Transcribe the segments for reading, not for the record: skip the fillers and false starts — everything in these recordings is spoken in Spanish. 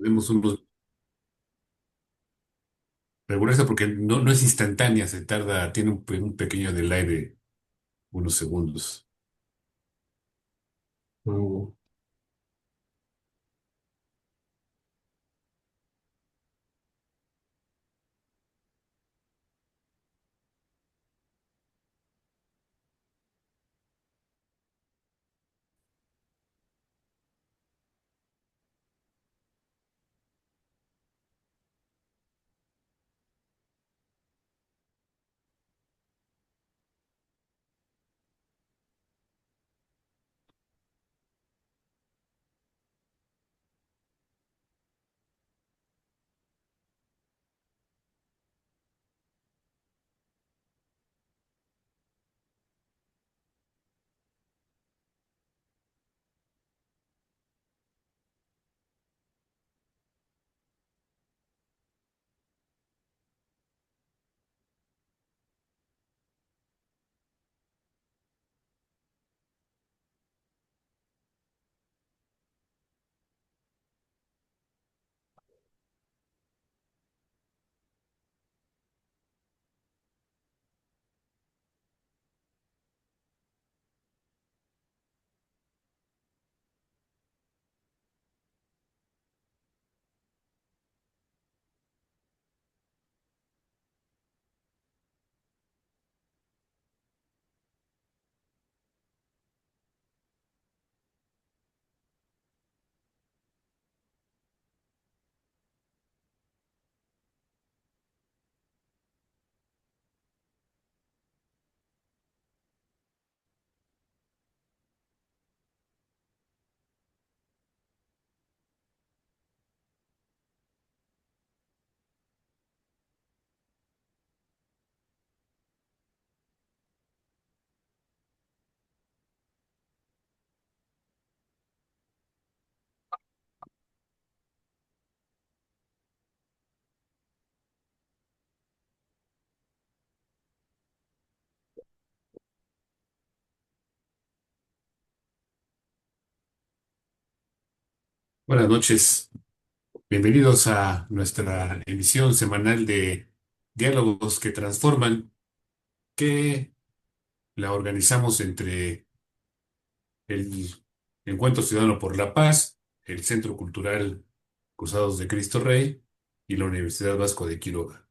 Demos unos regulares porque no es instantánea, se tarda, tiene un pequeño delay de unos segundos. Mm. Buenas noches, bienvenidos a nuestra emisión semanal de Diálogos que Transforman, que la organizamos entre el Encuentro Ciudadano por la Paz, el Centro Cultural Cruzados de Cristo Rey y la Universidad Vasco de Quiroga.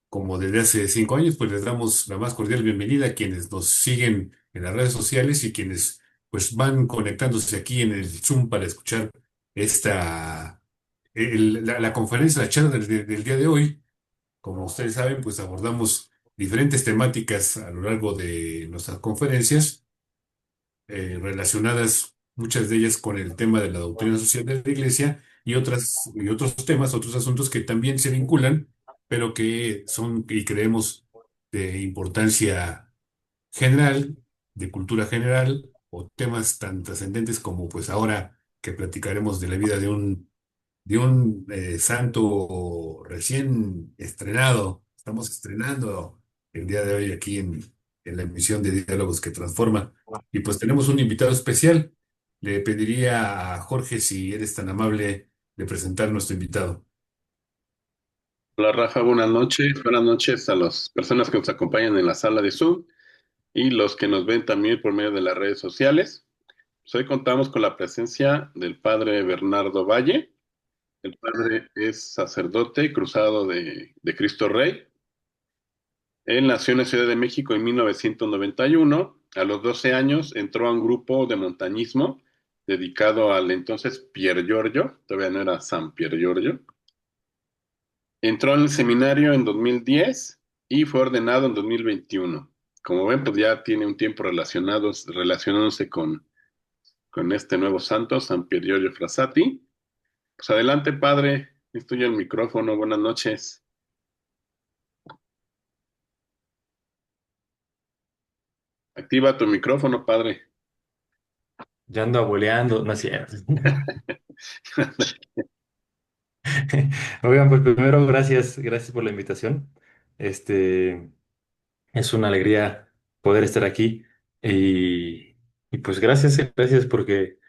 Como desde hace 5 años, pues les damos la más cordial bienvenida a quienes nos siguen en las redes sociales y quienes pues van conectándose aquí en el Zoom para escuchar esta la conferencia, la charla del día de hoy. Como ustedes saben, pues abordamos diferentes temáticas a lo largo de nuestras conferencias relacionadas, muchas de ellas con el tema de la doctrina social de la Iglesia y otros temas, otros asuntos que también se vinculan, pero que son y creemos de importancia general, de cultura general, o temas tan trascendentes como pues ahora que platicaremos de la vida de un santo recién estrenado. Estamos estrenando el día de hoy aquí en la emisión de Diálogos que Transforma. Y pues tenemos un invitado especial. Le pediría a Jorge si eres tan amable de presentar a nuestro invitado. Hola Rafa, buenas noches. Buenas noches a las personas que nos acompañan en la sala de Zoom y los que nos ven también por medio de las redes sociales. Pues hoy contamos con la presencia del padre Bernardo Valle. El padre es sacerdote cruzado de Cristo Rey. Él nació en la Ciudad de México en 1991. A los 12 años entró a un grupo de montañismo dedicado al entonces Pier Giorgio, todavía no era San Pier Giorgio. Entró en el seminario en 2010 y fue ordenado en 2021. Como ven, pues ya tiene un tiempo relacionándose con este nuevo santo, San Pier Giorgio Frassati. Pues adelante, padre, es tuyo el micrófono. Buenas noches. Activa tu micrófono, padre. Ya ando abueleando, no es cierto. Oigan, pues primero, gracias por la invitación. Este, es una alegría poder estar aquí y pues gracias porque,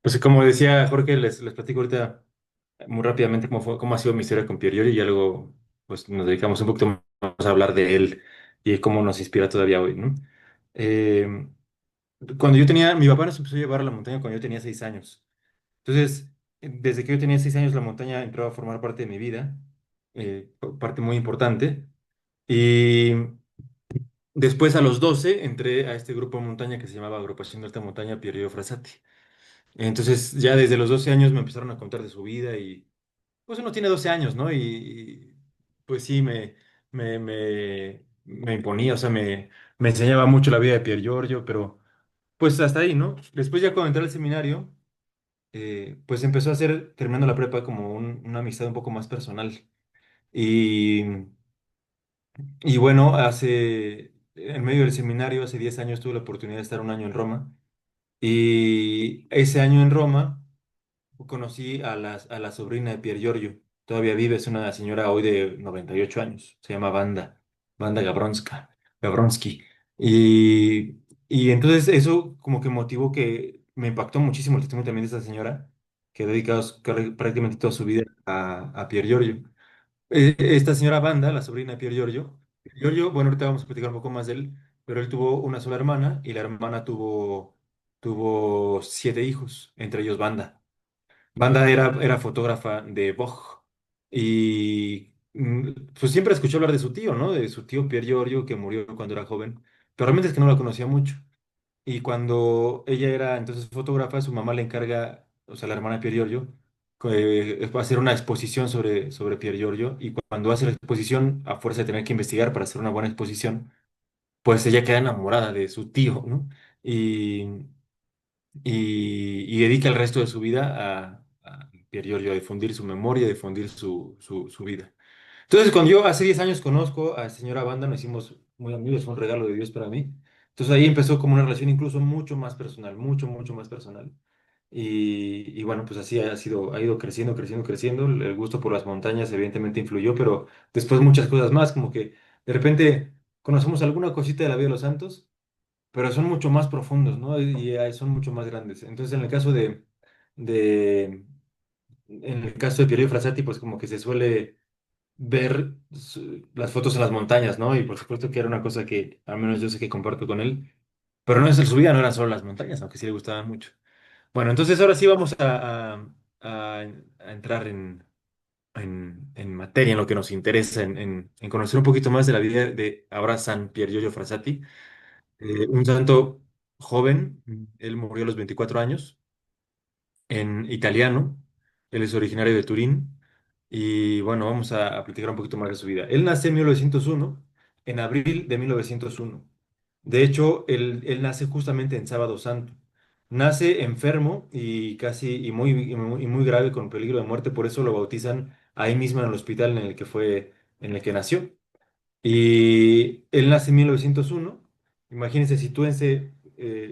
pues como decía Jorge, les platico ahorita. muy rápidamente cómo ha sido mi historia con Pierre Giorgio y algo, pues nos dedicamos un poquito más a hablar de él y cómo nos inspira todavía hoy, ¿no? Eh, mi papá nos empezó a llevar a la montaña cuando yo tenía 6 años. Entonces, desde que yo tenía 6 años, la montaña entró a formar parte de mi vida, parte muy importante. Y después, a los 12 entré a este grupo de montaña que se llamaba Agrupación de Alta Montaña Pierio Frassati. Entonces, ya desde los 12 años me empezaron a contar de su vida y, pues uno tiene 12 años, ¿no? Pues sí, me imponía, o sea, me enseñaba mucho la vida de Pier Giorgio, pero pues hasta ahí, ¿no? Después ya cuando entré al seminario, pues empezó a ser, terminando la prepa, como una amistad un poco más personal. Y, y bueno, en medio del seminario, hace 10 años tuve la oportunidad de estar un año en Roma. Y ese año en Roma conocí a la sobrina de Pier Giorgio. Todavía vive, es una señora hoy de 98 años. Se llama Wanda Gabronsky. Y, y entonces eso como que motivó que me impactó muchísimo el testimonio también de esta señora que ha dedicado prácticamente toda su vida a Pier Giorgio. Esta señora Wanda, la sobrina de Pier Giorgio, bueno, ahorita vamos a platicar un poco más de él, pero él tuvo una sola hermana y la hermana tuvo 7 hijos, entre ellos Wanda. Banda era fotógrafa de Vogue y pues siempre escuché hablar de su tío, ¿no? De su tío Pier Giorgio que murió cuando era joven, pero realmente es que no la conocía mucho. Y cuando ella era entonces fotógrafa, su mamá le encarga, o sea, la hermana de Pier Giorgio, hacer una exposición sobre Pier Giorgio y cuando hace la exposición, a fuerza de tener que investigar para hacer una buena exposición, pues ella queda enamorada de su tío, ¿no? Y, y dedica el resto de su vida a Pier Giorgio, a difundir su memoria, a difundir su vida. Entonces, cuando yo hace 10 años conozco a la señora Banda, nos hicimos muy amigos, fue un regalo de Dios para mí. Entonces ahí empezó como una relación incluso mucho más personal, mucho, mucho más personal. Y bueno, pues así ha ido creciendo, creciendo, creciendo. El gusto por las montañas evidentemente influyó, pero después muchas cosas más, como que de repente conocemos alguna cosita de la vida de los santos pero son mucho más profundos, ¿no? Y son mucho más grandes. Entonces, de, en el caso de Piero Frassati, pues como que se suele ver las fotos en las montañas, ¿no? Y por supuesto que era una cosa que al menos yo sé que comparto con él, pero no es su vida, no eran solo las montañas, aunque sí le gustaban mucho. Bueno, entonces ahora sí vamos a entrar en materia, en lo que nos interesa, en conocer un poquito más de la vida de ahora San Pier Giorgio Frassati. Un santo joven, él murió a los 24 años, en italiano, él es originario de Turín, y bueno, vamos a platicar un poquito más de su vida. Él nace en 1901, en abril de 1901. De hecho, él nace justamente en Sábado Santo. Nace enfermo y casi y muy grave con peligro de muerte, por eso lo bautizan ahí mismo en el hospital en el que nació. Y él nace en 1901. Imagínense, sitúense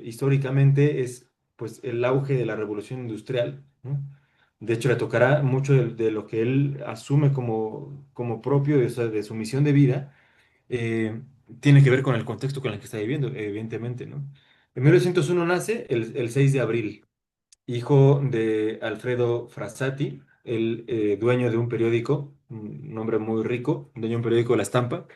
históricamente, es pues el auge de la revolución industrial, ¿no? De hecho, le tocará mucho de lo que él asume como propio de su misión de vida, eh, tiene que ver con el contexto con el que está viviendo, evidentemente, ¿no? En 1901 nace el 6 de abril, hijo de Alfredo Frassati, el dueño de un periódico, un hombre muy rico, dueño de un periódico La Stampa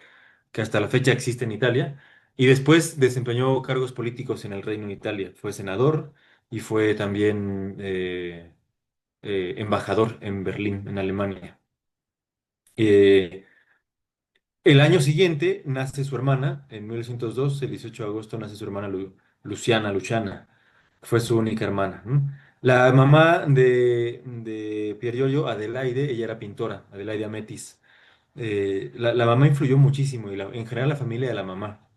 que hasta la fecha existe en Italia, y después desempeñó cargos políticos en el Reino de Italia. Fue senador y fue también embajador en Berlín, en Alemania. Eh, el año siguiente nace su hermana, en 1902, el 18 de agosto nace su hermana Luciana, fue su única hermana, ¿no? La mamá de Pier Giorgio, Adelaide, ella era pintora, Adelaide Ametis. La mamá influyó muchísimo y en general la familia de la mamá.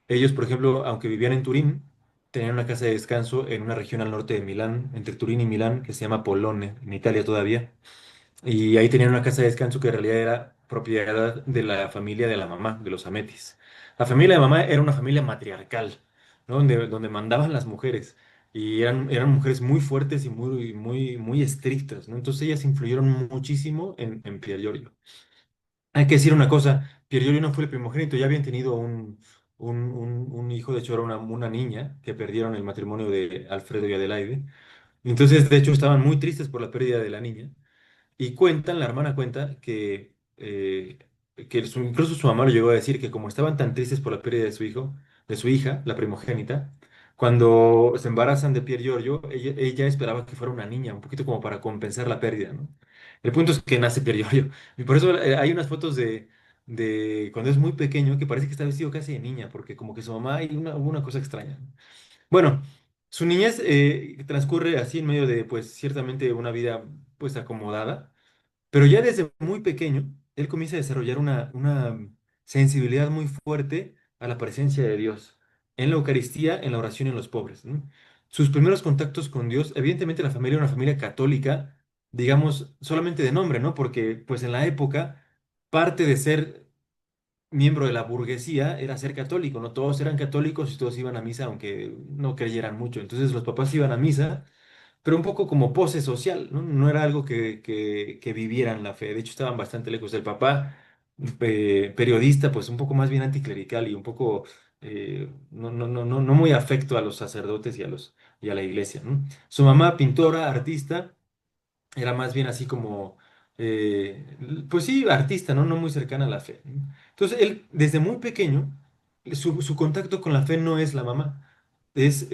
Ellos, por ejemplo, aunque vivían en Turín, tenían una casa de descanso en una región al norte de Milán, entre Turín y Milán, que se llama Polone, en Italia todavía. Y ahí tenían una casa de descanso que en realidad era propiedad de la familia de la mamá, de los Ametis. La familia de mamá era una familia matriarcal, ¿no? Donde mandaban las mujeres. Y eran mujeres muy fuertes y muy, muy, muy estrictas, ¿no? Entonces ellas influyeron muchísimo en Pier Giorgio. Hay que decir una cosa, Piergiorgio no fue el primogénito, ya habían tenido un hijo, de hecho era una niña, que perdieron el matrimonio de Alfredo y Adelaide. Entonces, de hecho, estaban muy tristes por la pérdida de la niña. Y cuentan, la hermana cuenta que incluso su mamá lo llegó a decir que como estaban tan tristes por la pérdida de su hijo, de su hija, la primogénita, cuando se embarazan de Pier Giorgio, ella esperaba que fuera una niña, un poquito como para compensar la pérdida, ¿no? El punto es que nace Pier Giorgio. Y por eso hay unas fotos de cuando es muy pequeño que parece que está vestido casi de niña, porque como que su mamá hay hubo una cosa extraña, ¿no? Bueno, su niñez transcurre así en medio de, pues, ciertamente una vida, pues, acomodada, pero ya desde muy pequeño, él comienza a desarrollar una sensibilidad muy fuerte a la presencia de Dios, en la Eucaristía, en la oración y en los pobres, ¿no? Sus primeros contactos con Dios, evidentemente la familia era una familia católica, digamos, solamente de nombre, ¿no? Porque, pues, en la época, parte de ser miembro de la burguesía era ser católico, no todos eran católicos y todos iban a misa, aunque no creyeran mucho. Entonces los papás iban a misa, pero un poco como pose social, ¿no? No era algo que vivieran la fe. De hecho, estaban bastante lejos. El papá, periodista, pues un poco más bien anticlerical y un poco no muy afecto a los sacerdotes y a la iglesia, ¿no? Su mamá, pintora, artista era más bien así como, pues sí, artista, ¿no? No muy cercana a la fe, ¿no? Entonces, él, desde muy pequeño, su contacto con la fe no es la mamá, es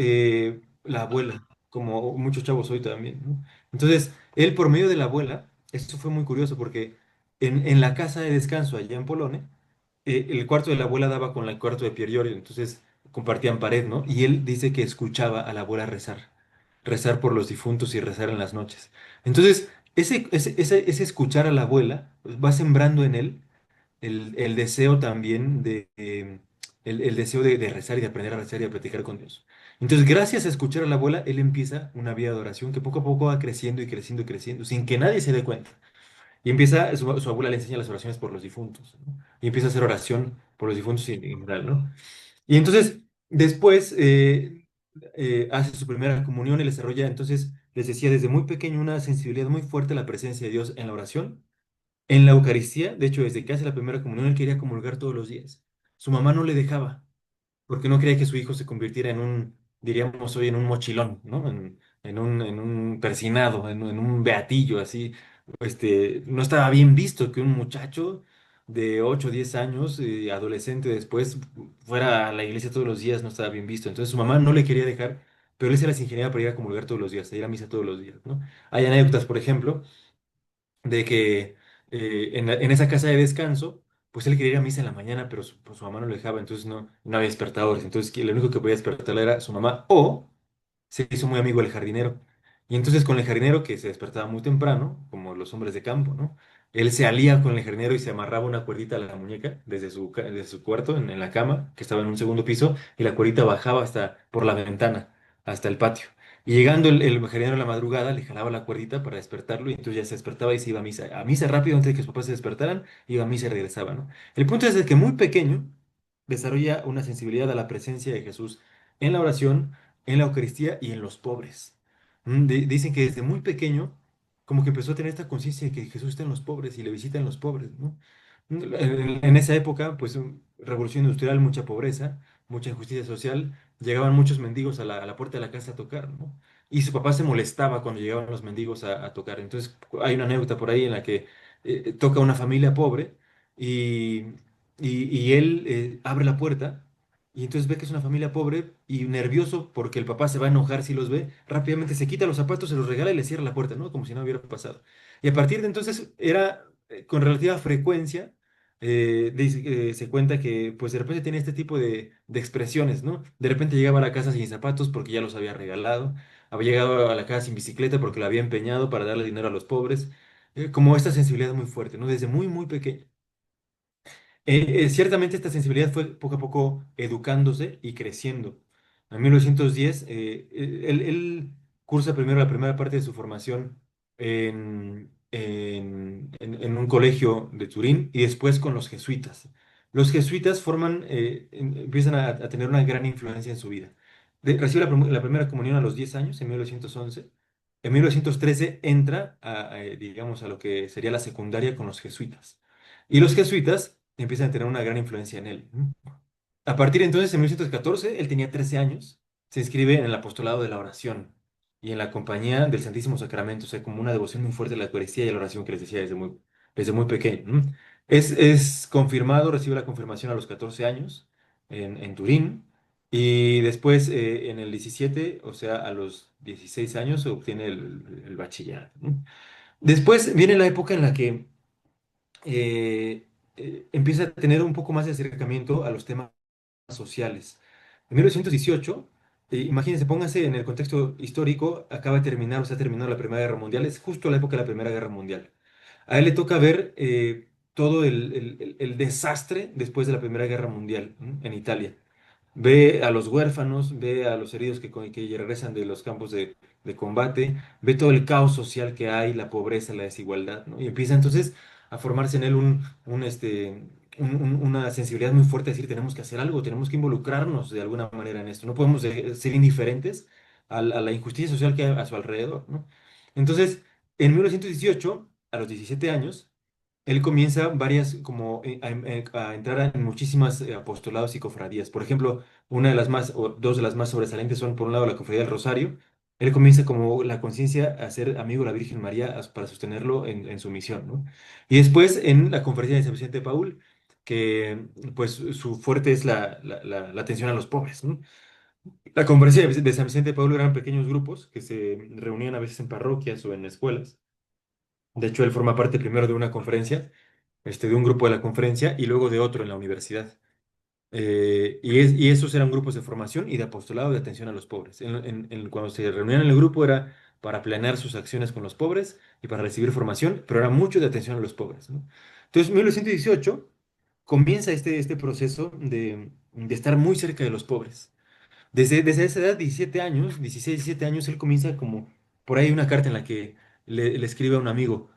la abuela, como muchos chavos hoy también, ¿no? Entonces, él por medio de la abuela, esto fue muy curioso porque en la casa de descanso allá en Polonia, el cuarto de la abuela daba con el cuarto de Pier Giorgio, entonces compartían pared, ¿no? Y él dice que escuchaba a la abuela rezar por los difuntos y rezar en las noches. Entonces, ese escuchar a la abuela pues, va sembrando en él el deseo también el deseo de rezar y de aprender a rezar y a platicar con Dios. Entonces, gracias a escuchar a la abuela, él empieza una vida de oración que poco a poco va creciendo y creciendo y creciendo, sin que nadie se dé cuenta. Y empieza, su abuela le enseña las oraciones por los difuntos, ¿no? Y empieza a hacer oración por los difuntos en general, ¿no? Y entonces, después hace su primera comunión y desarrolla, entonces, les decía, desde muy pequeño una sensibilidad muy fuerte a la presencia de Dios en la oración, en la Eucaristía. De hecho, desde que hace la primera comunión, él quería comulgar todos los días. Su mamá no le dejaba porque no quería que su hijo se convirtiera en un, diríamos hoy, en un mochilón, ¿no? En un persinado, en un beatillo, así. No estaba bien visto que un muchacho de 8 o 10 años, adolescente después, fuera a la iglesia todos los días, no estaba bien visto. Entonces su mamá no le quería dejar, pero él se las ingeniaba para ir a comulgar todos los días, a ir a misa todos los días, ¿no? Hay anécdotas, por ejemplo, de que en esa casa de descanso, pues él quería ir a misa en la mañana, pero su mamá no lo dejaba, entonces no había despertadores. Entonces lo único que podía despertarla era su mamá o se hizo muy amigo del jardinero. Y entonces con el jardinero, que se despertaba muy temprano, como los hombres de campo, ¿no? Él se alía con el jardinero y se amarraba una cuerdita a la muñeca desde su cuarto en la cama, que estaba en un segundo piso, y la cuerdita bajaba hasta por la ventana, hasta el patio. Y llegando el jardinero en la madrugada, le jalaba la cuerdita para despertarlo, y entonces ya se despertaba y se iba a misa. A misa rápido antes de que sus papás se despertaran, iba a misa y regresaba, ¿no? El punto es de que muy pequeño desarrolla una sensibilidad a la presencia de Jesús en la oración, en la Eucaristía y en los pobres. Dicen que desde muy pequeño, como que empezó a tener esta conciencia de que Jesús está en los pobres y le visita en los pobres, ¿no? En esa época, pues, revolución industrial, mucha pobreza, mucha injusticia social, llegaban muchos mendigos a la puerta de la casa a tocar, ¿no? Y su papá se molestaba cuando llegaban los mendigos a tocar. Entonces, hay una anécdota por ahí en la que toca una familia pobre y, y él abre la puerta. Y entonces ve que es una familia pobre y nervioso porque el papá se va a enojar si los ve, rápidamente se quita los zapatos, se los regala y le cierra la puerta, ¿no? Como si no hubiera pasado. Y a partir de entonces era con relativa frecuencia, se cuenta que pues de repente tenía este tipo de expresiones, ¿no? De repente llegaba a la casa sin zapatos porque ya los había regalado, había llegado a la casa sin bicicleta porque la había empeñado para darle dinero a los pobres, como esta sensibilidad muy fuerte, ¿no? Desde muy, muy pequeño. Ciertamente esta sensibilidad fue poco a poco educándose y creciendo. En 1910, él cursa primero la primera parte de su formación en un colegio de Turín y después con los jesuitas. Los jesuitas empiezan a tener una gran influencia en su vida. Recibe la primera comunión a los 10 años, en 1911. En 1913 entra digamos, a lo que sería la secundaria con los jesuitas. Y los jesuitas empiezan a tener una gran influencia en él. A partir de entonces, en 1914, él tenía 13 años, se inscribe en el apostolado de la oración y en la compañía del Santísimo Sacramento, o sea, como una devoción muy fuerte a la Eucaristía y a la oración que les decía desde muy pequeño. ¿No? Es confirmado, recibe la confirmación a los 14 años en Turín, y después en el 17, o sea, a los 16 años, obtiene el bachillerato. ¿No? Después viene la época en la que empieza a tener un poco más de acercamiento a los temas sociales. En 1918, imagínense, pónganse en el contexto histórico, acaba de terminar, o sea, terminó la Primera Guerra Mundial, es justo la época de la Primera Guerra Mundial. A él le toca ver todo el desastre después de la Primera Guerra Mundial, ¿no? En Italia. Ve a los huérfanos, ve a los heridos que regresan de los campos de combate, ve todo el caos social que hay, la pobreza, la desigualdad, ¿no? Y empieza entonces a formarse en él una sensibilidad muy fuerte, de decir, tenemos que hacer algo, tenemos que involucrarnos de alguna manera en esto, no podemos ser indiferentes a la injusticia social que hay a su alrededor, ¿no? Entonces, en 1918, a los 17 años, él comienza varias, como a entrar en muchísimas apostolados y cofradías. Por ejemplo, una de las más, o dos de las más sobresalientes son, por un lado, la Cofradía del Rosario. Él comienza como la conciencia a ser amigo de la Virgen María para sostenerlo en su misión, ¿no? Y después en la Conferencia de San Vicente de Paúl, que pues su fuerte es la atención a los pobres, ¿no? La Conferencia de San Vicente de Paúl eran pequeños grupos que se reunían a veces en parroquias o en escuelas. De hecho, él forma parte primero de una conferencia, de un grupo de la conferencia y luego de otro en la universidad. Y esos eran grupos de formación y de apostolado de atención a los pobres. Cuando se reunían en el grupo era para planear sus acciones con los pobres y para recibir formación, pero era mucho de atención a los pobres, ¿no? Entonces, en 1918 comienza este proceso de estar muy cerca de los pobres. Desde esa edad, 17 años, 16 17 años, él comienza como, por ahí hay una carta en la que le escribe a un amigo,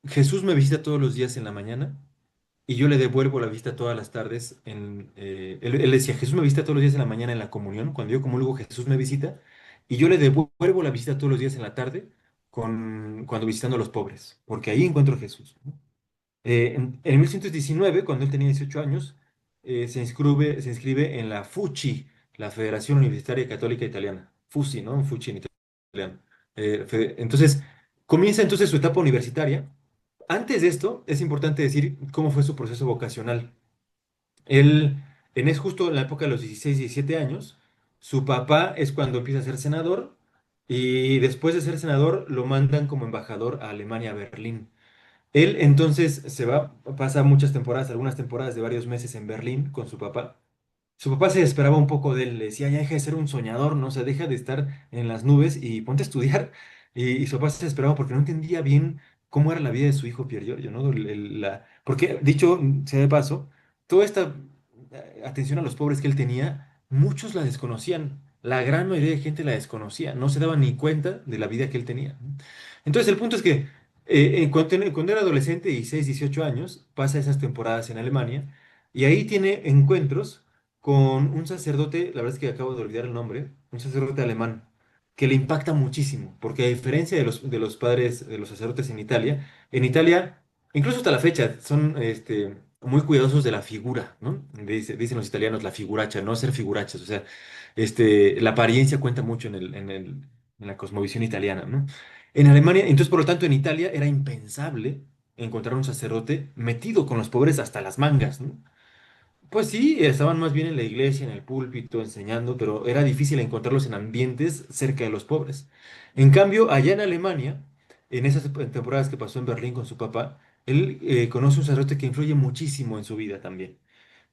Jesús me visita todos los días en la mañana y yo le devuelvo la vista todas las tardes. Él decía, Jesús me visita todos los días en la mañana en la comunión. Cuando yo comulgo, Jesús me visita. Y yo le devuelvo la visita todos los días en la tarde cuando visitando a los pobres, porque ahí encuentro a Jesús. ¿No? En 1919, cuando él tenía 18 años, se inscribe en la FUCI, la Federación Universitaria Católica Italiana. FUCI, ¿no? FUCI en italiano. Entonces, comienza entonces su etapa universitaria. Antes de esto, es importante decir cómo fue su proceso vocacional. Él, es justo en la época de los 16 17 años, su papá es cuando empieza a ser senador y después de ser senador lo mandan como embajador a Alemania, a Berlín. Él entonces se va, pasa muchas temporadas, algunas temporadas de varios meses en Berlín con su papá. Su papá se esperaba un poco de él, le decía, ya deja de ser un soñador, ¿no? O sea, deja de estar en las nubes y ponte a estudiar. Y su papá se esperaba porque no entendía bien cómo era la vida de su hijo Pier Giorgio, ¿no? Porque, dicho sea de paso, toda esta atención a los pobres que él tenía, muchos la desconocían. La gran mayoría de gente la desconocía, no se daban ni cuenta de la vida que él tenía. ¿No? Entonces, el punto es que cuando era adolescente, 16 18 años, pasa esas temporadas en Alemania y ahí tiene encuentros con un sacerdote, la verdad es que acabo de olvidar el nombre, un sacerdote alemán, que le impacta muchísimo, porque a diferencia de los padres, de los sacerdotes en Italia, incluso hasta la fecha, son muy cuidadosos de la figura, ¿no? Dicen los italianos la figuracha, no ser figurachas, o sea, la apariencia cuenta mucho en la cosmovisión italiana, ¿no? En Alemania, entonces por lo tanto en Italia era impensable encontrar un sacerdote metido con los pobres hasta las mangas, ¿no? Pues sí, estaban más bien en la iglesia, en el púlpito, enseñando, pero era difícil encontrarlos en ambientes cerca de los pobres. En cambio, allá en Alemania, en esas temporadas que pasó en Berlín con su papá, él conoce un sacerdote que influye muchísimo en su vida también.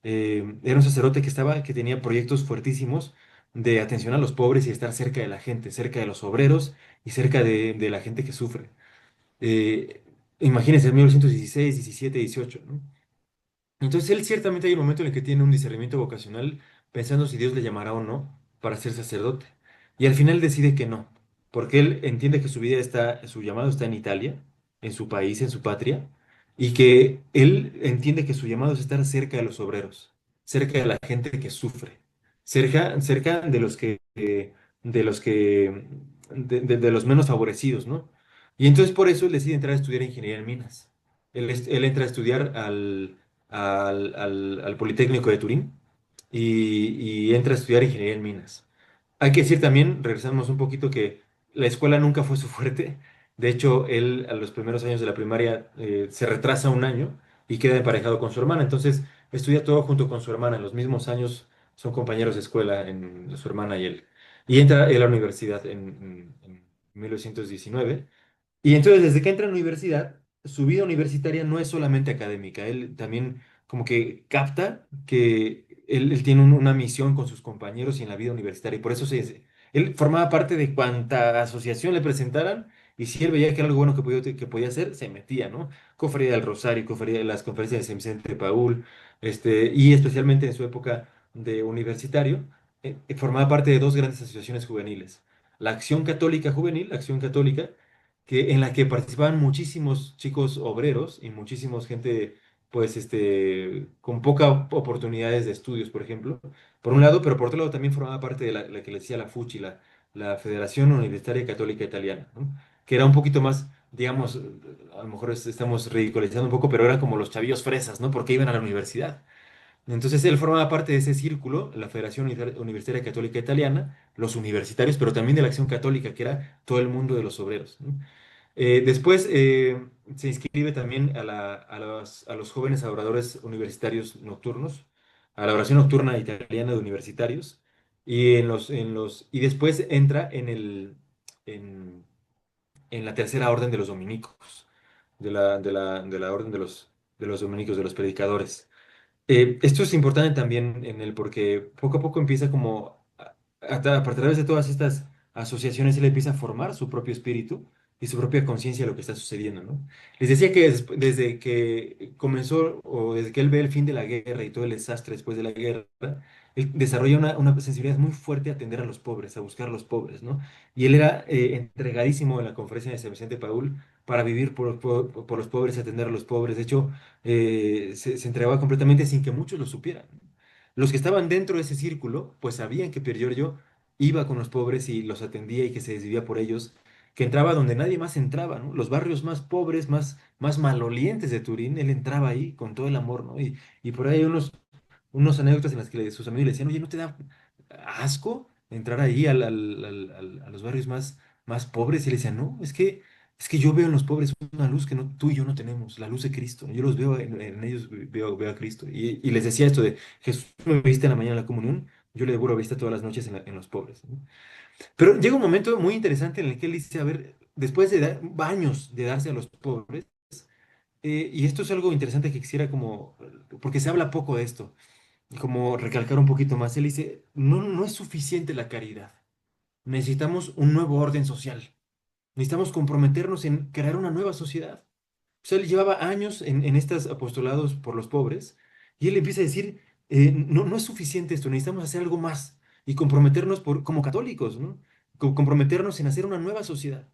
Era un sacerdote que tenía proyectos fuertísimos de atención a los pobres y estar cerca de la gente, cerca de los obreros y cerca de la gente que sufre. Eh, Imagínense, en 1916, 17, 18, ¿no? Entonces él ciertamente hay un momento en el que tiene un discernimiento vocacional pensando si Dios le llamará o no para ser sacerdote. Y al final decide que no, porque él entiende que su llamado está en Italia, en su país, en su patria, y que él entiende que su llamado es estar cerca de los obreros, cerca de la gente que sufre, cerca de los menos favorecidos, ¿no? Y entonces por eso él decide entrar a estudiar ingeniería en minas. Él entra a estudiar al Politécnico de Turín y entra a estudiar ingeniería en minas. Hay que decir también, regresamos un poquito, que la escuela nunca fue su fuerte. De hecho, él a los primeros años de la primaria se retrasa un año y queda emparejado con su hermana. Entonces, estudia todo junto con su hermana. En los mismos años son compañeros de escuela su hermana y él. Y entra a la universidad en 1919. Y entonces, desde que entra a la universidad, su vida universitaria no es solamente académica. Él también como que capta que él tiene una misión con sus compañeros y en la vida universitaria. Y por eso él formaba parte de cuanta asociación le presentaran. Y si él veía que era algo bueno que podía hacer, se metía, ¿no? Cofradía del Rosario, cofradía de las conferencias de San Vicente de Paúl, y especialmente en su época de universitario, formaba parte de dos grandes asociaciones juveniles. La Acción Católica Juvenil, la Acción Católica, en la que participaban muchísimos chicos obreros y muchísimos gente, pues, con poca oportunidades de estudios, por ejemplo, por un lado, pero por otro lado también formaba parte de la que le decía la FUCI, la Federación Universitaria Católica Italiana, ¿no? Que era un poquito más, digamos, a lo mejor estamos ridiculizando un poco, pero eran como los chavillos fresas, ¿no? Porque iban a la universidad. Entonces él formaba parte de ese círculo, la Federación Universitaria Católica Italiana, los universitarios, pero también de la Acción Católica, que era todo el mundo de los obreros, ¿no? Después se inscribe también a los jóvenes oradores universitarios nocturnos, a la oración nocturna italiana de universitarios, y después entra en, en la tercera orden de los dominicos, de la orden de los dominicos, de los predicadores. Esto es importante también en él porque poco a poco empieza como, a través de todas estas asociaciones, él empieza a formar su propio espíritu y su propia conciencia de lo que está sucediendo, ¿no? Les decía que desde que comenzó o desde que él ve el fin de la guerra y todo el desastre después de la guerra, él desarrolla una sensibilidad muy fuerte a atender a los pobres, a buscar a los pobres, ¿no? Y él era entregadísimo en la conferencia de San Vicente Paúl para vivir por los pobres, atender a los pobres. De hecho, se entregaba completamente sin que muchos lo supieran. Los que estaban dentro de ese círculo, pues sabían que Piergiorgio iba con los pobres y los atendía y que se desvivía por ellos, que entraba donde nadie más entraba, ¿no? Los barrios más pobres, más malolientes de Turín, él entraba ahí con todo el amor, ¿no? Y por ahí hay unos anécdotas en las que sus amigos le decían, oye, ¿no te da asco entrar ahí a los barrios más pobres? Y él decía, no, es que yo veo en los pobres una luz que tú y yo no tenemos, la luz de Cristo. Yo los veo en ellos, veo a Cristo. Y les decía esto de, Jesús me viste en la mañana en la comunión, yo le devoro vista todas las noches en los pobres, ¿no? Pero llega un momento muy interesante en el que él dice, a ver, después de años de darse a los pobres, y esto es algo interesante que quisiera como, porque se habla poco de esto, como recalcar un poquito más. Él dice, no, no es suficiente la caridad. Necesitamos un nuevo orden social. Necesitamos comprometernos en crear una nueva sociedad. O sea, él llevaba años en estos apostolados por los pobres y él empieza a decir, no, no es suficiente esto, necesitamos hacer algo más y comprometernos como católicos, ¿no? Comprometernos en hacer una nueva sociedad.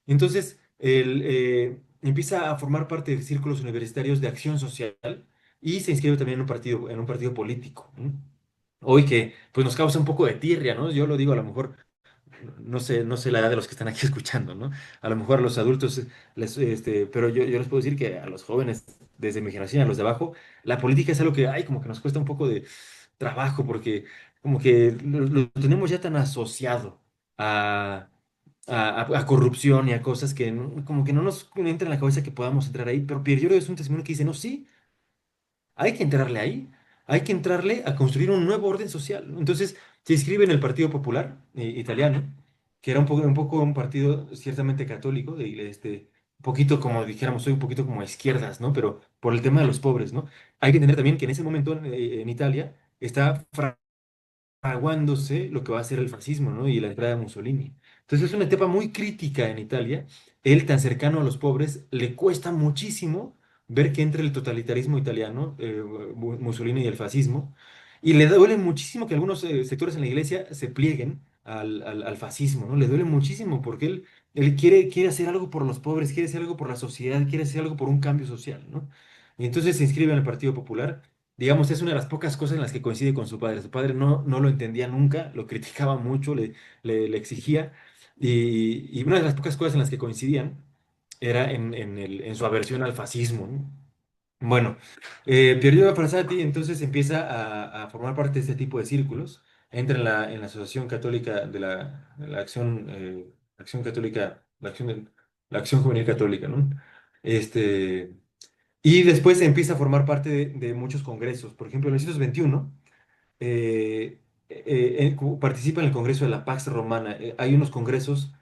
Entonces, él empieza a formar parte de círculos universitarios de acción social y se inscribe también en un partido político, ¿no? Hoy que pues nos causa un poco de tirria, ¿no? Yo lo digo a lo mejor no sé la edad de los que están aquí escuchando, ¿no? A lo mejor a los adultos, pero yo les puedo decir que a los jóvenes, desde mi generación, a los de abajo, la política es algo que, ay, como que nos cuesta un poco de trabajo, porque como que lo tenemos ya tan asociado a, a corrupción y a cosas que como que no nos entra en la cabeza que podamos entrar ahí, pero Pierre es un testimonio que dice, no, sí, hay que entrarle ahí, hay que entrarle a construir un nuevo orden social. Entonces se inscribe en el Partido Popular italiano, que era un poco un partido ciertamente católico, un poquito como dijéramos hoy, un poquito como a izquierdas, ¿no? Pero por el tema de los pobres, ¿no? Hay que entender también que en ese momento en Italia está fraguándose lo que va a ser el fascismo, ¿no? Y la entrada de Mussolini. Entonces es una etapa muy crítica en Italia. Él, tan cercano a los pobres, le cuesta muchísimo ver que entre el totalitarismo italiano, Mussolini y el fascismo, y le duele muchísimo que algunos sectores en la iglesia se plieguen al fascismo, ¿no? Le duele muchísimo porque él quiere hacer algo por los pobres, quiere hacer algo por la sociedad, quiere hacer algo por un cambio social, ¿no? Y entonces se inscribe en el Partido Popular. Digamos, es una de las pocas cosas en las que coincide con su padre. Su padre no lo entendía nunca, lo criticaba mucho, le exigía. Y una de las pocas cosas en las que coincidían era en su aversión al fascismo, ¿no? Bueno, Piergiorgio Frassati entonces empieza a formar parte de este tipo de círculos. Entra en la Asociación Católica de la Acción Acción Católica, la Acción Juvenil Católica, ¿no? Este, y después empieza a formar parte de muchos congresos. Por ejemplo, en 1921 participa en el Congreso de la Pax Romana. Hay unos congresos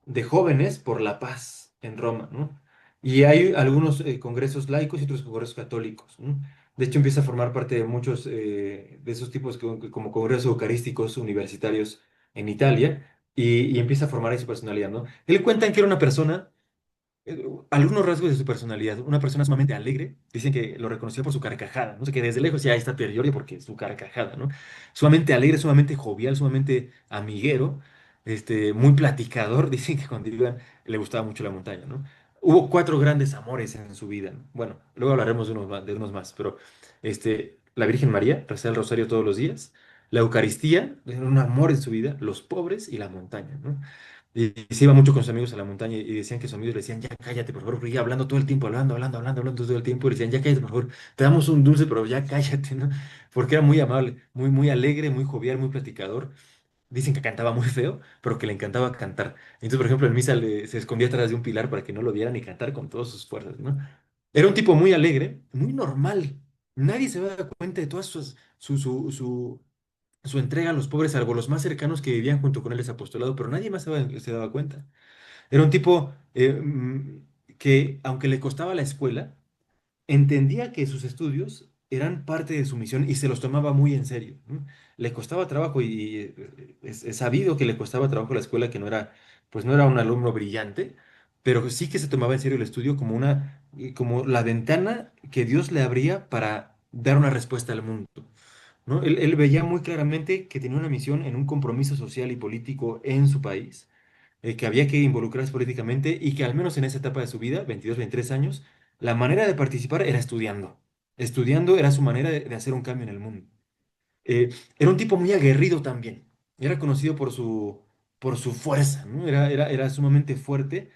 de jóvenes por la paz en Roma, ¿no? Y hay algunos congresos laicos y otros congresos católicos, ¿no? De hecho, empieza a formar parte de muchos de esos tipos como congresos eucarísticos universitarios en Italia y empieza a formar ahí su personalidad, ¿no? Él cuenta que era una persona algunos rasgos de su personalidad. Una persona sumamente alegre, dicen que lo reconocía por su carcajada, no sé, que desde lejos ya está Periorio porque su carcajada, ¿no? Sumamente alegre, sumamente jovial, sumamente amiguero, muy platicador. Dicen que cuando iban le gustaba mucho la montaña, ¿no? Hubo cuatro grandes amores en su vida, ¿no? Bueno, luego hablaremos de unos más, pero la Virgen María, rezar el rosario todos los días, la Eucaristía, era un amor en su vida, los pobres y la montaña, ¿no? Y se iba mucho con sus amigos a la montaña y decían que sus amigos le decían, ya cállate, por favor, porque iba hablando todo el tiempo, hablando todo el tiempo, y le decían, ya cállate, por favor, te damos un dulce, pero ya cállate, ¿no? Porque era muy amable, muy alegre, muy jovial, muy platicador. Dicen que cantaba muy feo, pero que le encantaba cantar. Entonces, por ejemplo, en misa se escondía atrás de un pilar para que no lo vieran y cantar con todas sus fuerzas, ¿no? Era un tipo muy alegre, muy normal. Nadie se va a dar cuenta de todas su entrega a los pobres, salvo los más cercanos que vivían junto con él ese apostolado, pero nadie más se daba cuenta. Era un tipo que, aunque le costaba la escuela, entendía que sus estudios eran parte de su misión y se los tomaba muy en serio, ¿no? Le costaba trabajo y es sabido que le costaba trabajo la escuela, que pues no era un alumno brillante, pero sí que se tomaba en serio el estudio como como la ventana que Dios le abría para dar una respuesta al mundo, ¿no? Él veía muy claramente que tenía una misión en un compromiso social y político en su país, que había que involucrarse políticamente y que al menos en esa etapa de su vida, 22 23 años, la manera de participar era estudiando. Estudiando era su manera de hacer un cambio en el mundo. Era un tipo muy aguerrido también. Era conocido por su fuerza, ¿no? Era sumamente fuerte,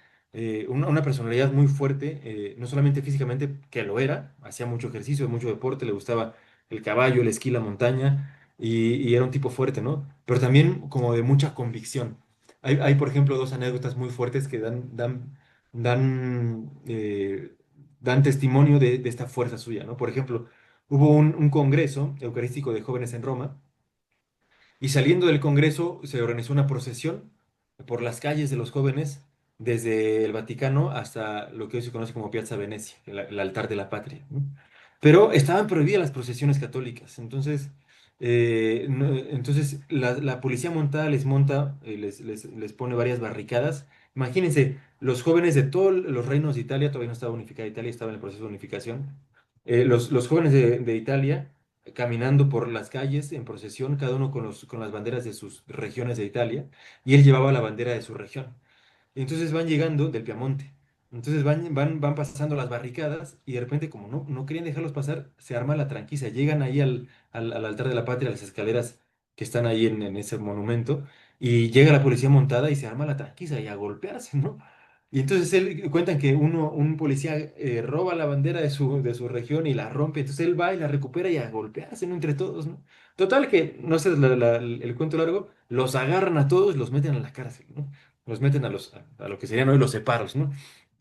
una personalidad muy fuerte, no solamente físicamente, que lo era, hacía mucho ejercicio, mucho deporte, le gustaba el caballo, el esquí, la montaña, y era un tipo fuerte, ¿no? Pero también como de mucha convicción. Por ejemplo, dos anécdotas muy fuertes que dan, dan testimonio de esta fuerza suya, ¿no? Por ejemplo, hubo un congreso eucarístico de jóvenes en Roma y saliendo del congreso se organizó una procesión por las calles de los jóvenes desde el Vaticano hasta lo que hoy se conoce como Piazza Venecia, el altar de la patria, ¿no? Pero estaban prohibidas las procesiones católicas, entonces, entonces la policía montada les monta, les pone varias barricadas. Imagínense, los jóvenes de todos los reinos de Italia, todavía no estaba unificada Italia, estaba en el proceso de unificación, los jóvenes de Italia caminando por las calles en procesión, cada uno con las banderas de sus regiones de Italia, y él llevaba la bandera de su región. Y entonces van llegando del Piamonte. Entonces van pasando las barricadas y de repente, como no querían dejarlos pasar, se arma la tranquiza. Llegan ahí al altar de la patria, a las escaleras que están ahí en ese monumento, y llega la policía montada y se arma la tranquiza y a golpearse, ¿no? Y entonces él cuentan que un policía roba la bandera de su región y la rompe. Entonces él va y la recupera y a golpearse, ¿no? Entre todos, ¿no? Total que, no sé, el cuento largo, los agarran a todos y los meten a la cárcel, ¿no? Los meten a lo que serían hoy los separos, ¿no?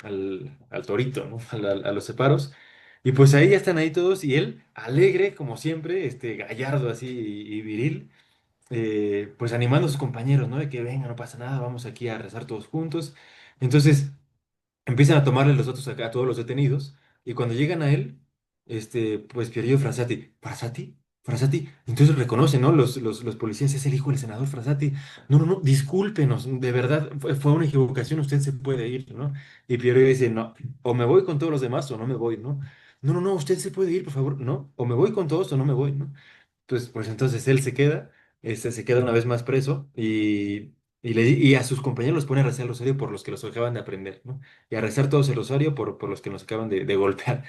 Al torito, ¿no? A los separos. Y pues ahí ya están ahí todos y él, alegre como siempre, gallardo así y viril, pues animando a sus compañeros, ¿no? De que venga, no pasa nada, vamos aquí a rezar todos juntos. Entonces empiezan a tomarle los datos acá a todos los detenidos y cuando llegan a él, pues Pierino Frassati, ¿Frassati? ¿Frassati? Entonces reconocen, ¿no? Los policías, es el hijo del senador Frassati. No, discúlpenos, de verdad, fue una equivocación, usted se puede ir, ¿no? Y Piero dice, no, o me voy con todos los demás o no me voy, ¿no? No, usted se puede ir, por favor, no, o me voy con todos o no me voy, ¿no? Pues entonces él se queda, se queda una vez más preso y a sus compañeros los pone a rezar el rosario por los que los acaban de aprender, ¿no? Y a rezar todos el rosario por los que nos acaban de golpear,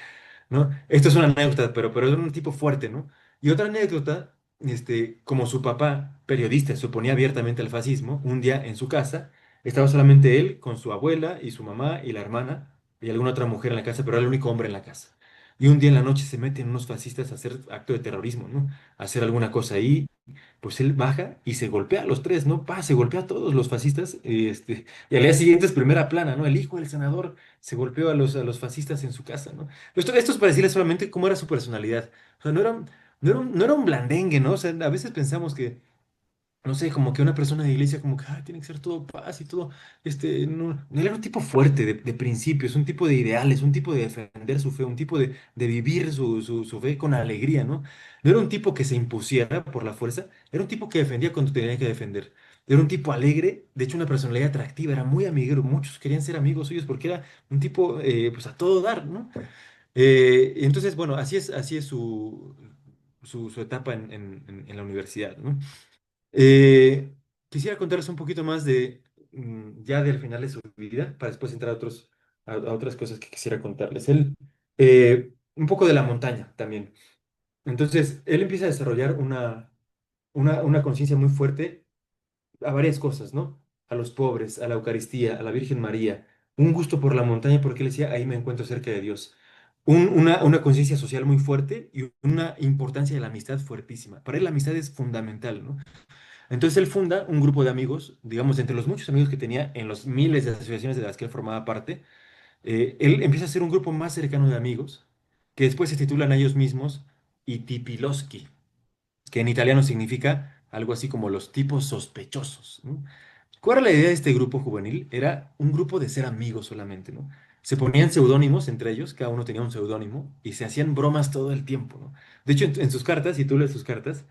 ¿no? Esto es una anécdota, pero es un tipo fuerte, ¿no? Y otra anécdota, como su papá, periodista, se oponía abiertamente al fascismo, un día en su casa estaba solamente él con su abuela y su mamá y la hermana y alguna otra mujer en la casa, pero era el único hombre en la casa. y un día en la noche se meten unos fascistas a hacer acto de terrorismo, ¿no? A hacer alguna cosa ahí, pues él baja y se golpea a los tres, ¿no? Se golpea a todos los fascistas, y al día siguiente es primera plana, ¿no? El hijo del senador se golpeó a los fascistas en su casa, ¿no? Esto es para decirles solamente cómo era su personalidad. O sea, no era un blandengue, ¿no? O sea, a veces pensamos que no sé, como que una persona de iglesia, como que tiene que ser todo paz y todo, no, él era un tipo fuerte de principios, un tipo de ideales, un tipo de defender su fe, un tipo de vivir su fe con alegría, ¿no? No era un tipo que se impusiera por la fuerza, era un tipo que defendía cuando tenía que defender. Era un tipo alegre, de hecho una personalidad atractiva, era muy amiguero, muchos querían ser amigos suyos porque era un tipo, pues a todo dar, ¿no? Entonces, bueno, así es su etapa en la universidad, ¿no? Eh, Quisiera contarles un poquito más ya del final de su vida, para después entrar a otras cosas que quisiera contarles. Un poco de la montaña también. Entonces, él empieza a desarrollar una conciencia muy fuerte a varias cosas, ¿no? A los pobres, a la Eucaristía, a la Virgen María, un gusto por la montaña porque él decía, ahí me encuentro cerca de Dios. Una conciencia social muy fuerte y una importancia de la amistad fuertísima. Para él la amistad es fundamental, ¿no? Entonces él funda un grupo de amigos, digamos, entre los muchos amigos que tenía en los miles de asociaciones de las que él formaba parte, él empieza a ser un grupo más cercano de amigos, que después se titulan a ellos mismos Itipiloski, que en italiano significa algo así como los tipos sospechosos, ¿no? ¿Cuál era la idea de este grupo juvenil? Era un grupo de ser amigos solamente, ¿no? Se ponían seudónimos entre ellos, cada uno tenía un seudónimo, y se hacían bromas todo el tiempo, ¿no? De hecho, en sus cartas, si tú lees sus cartas,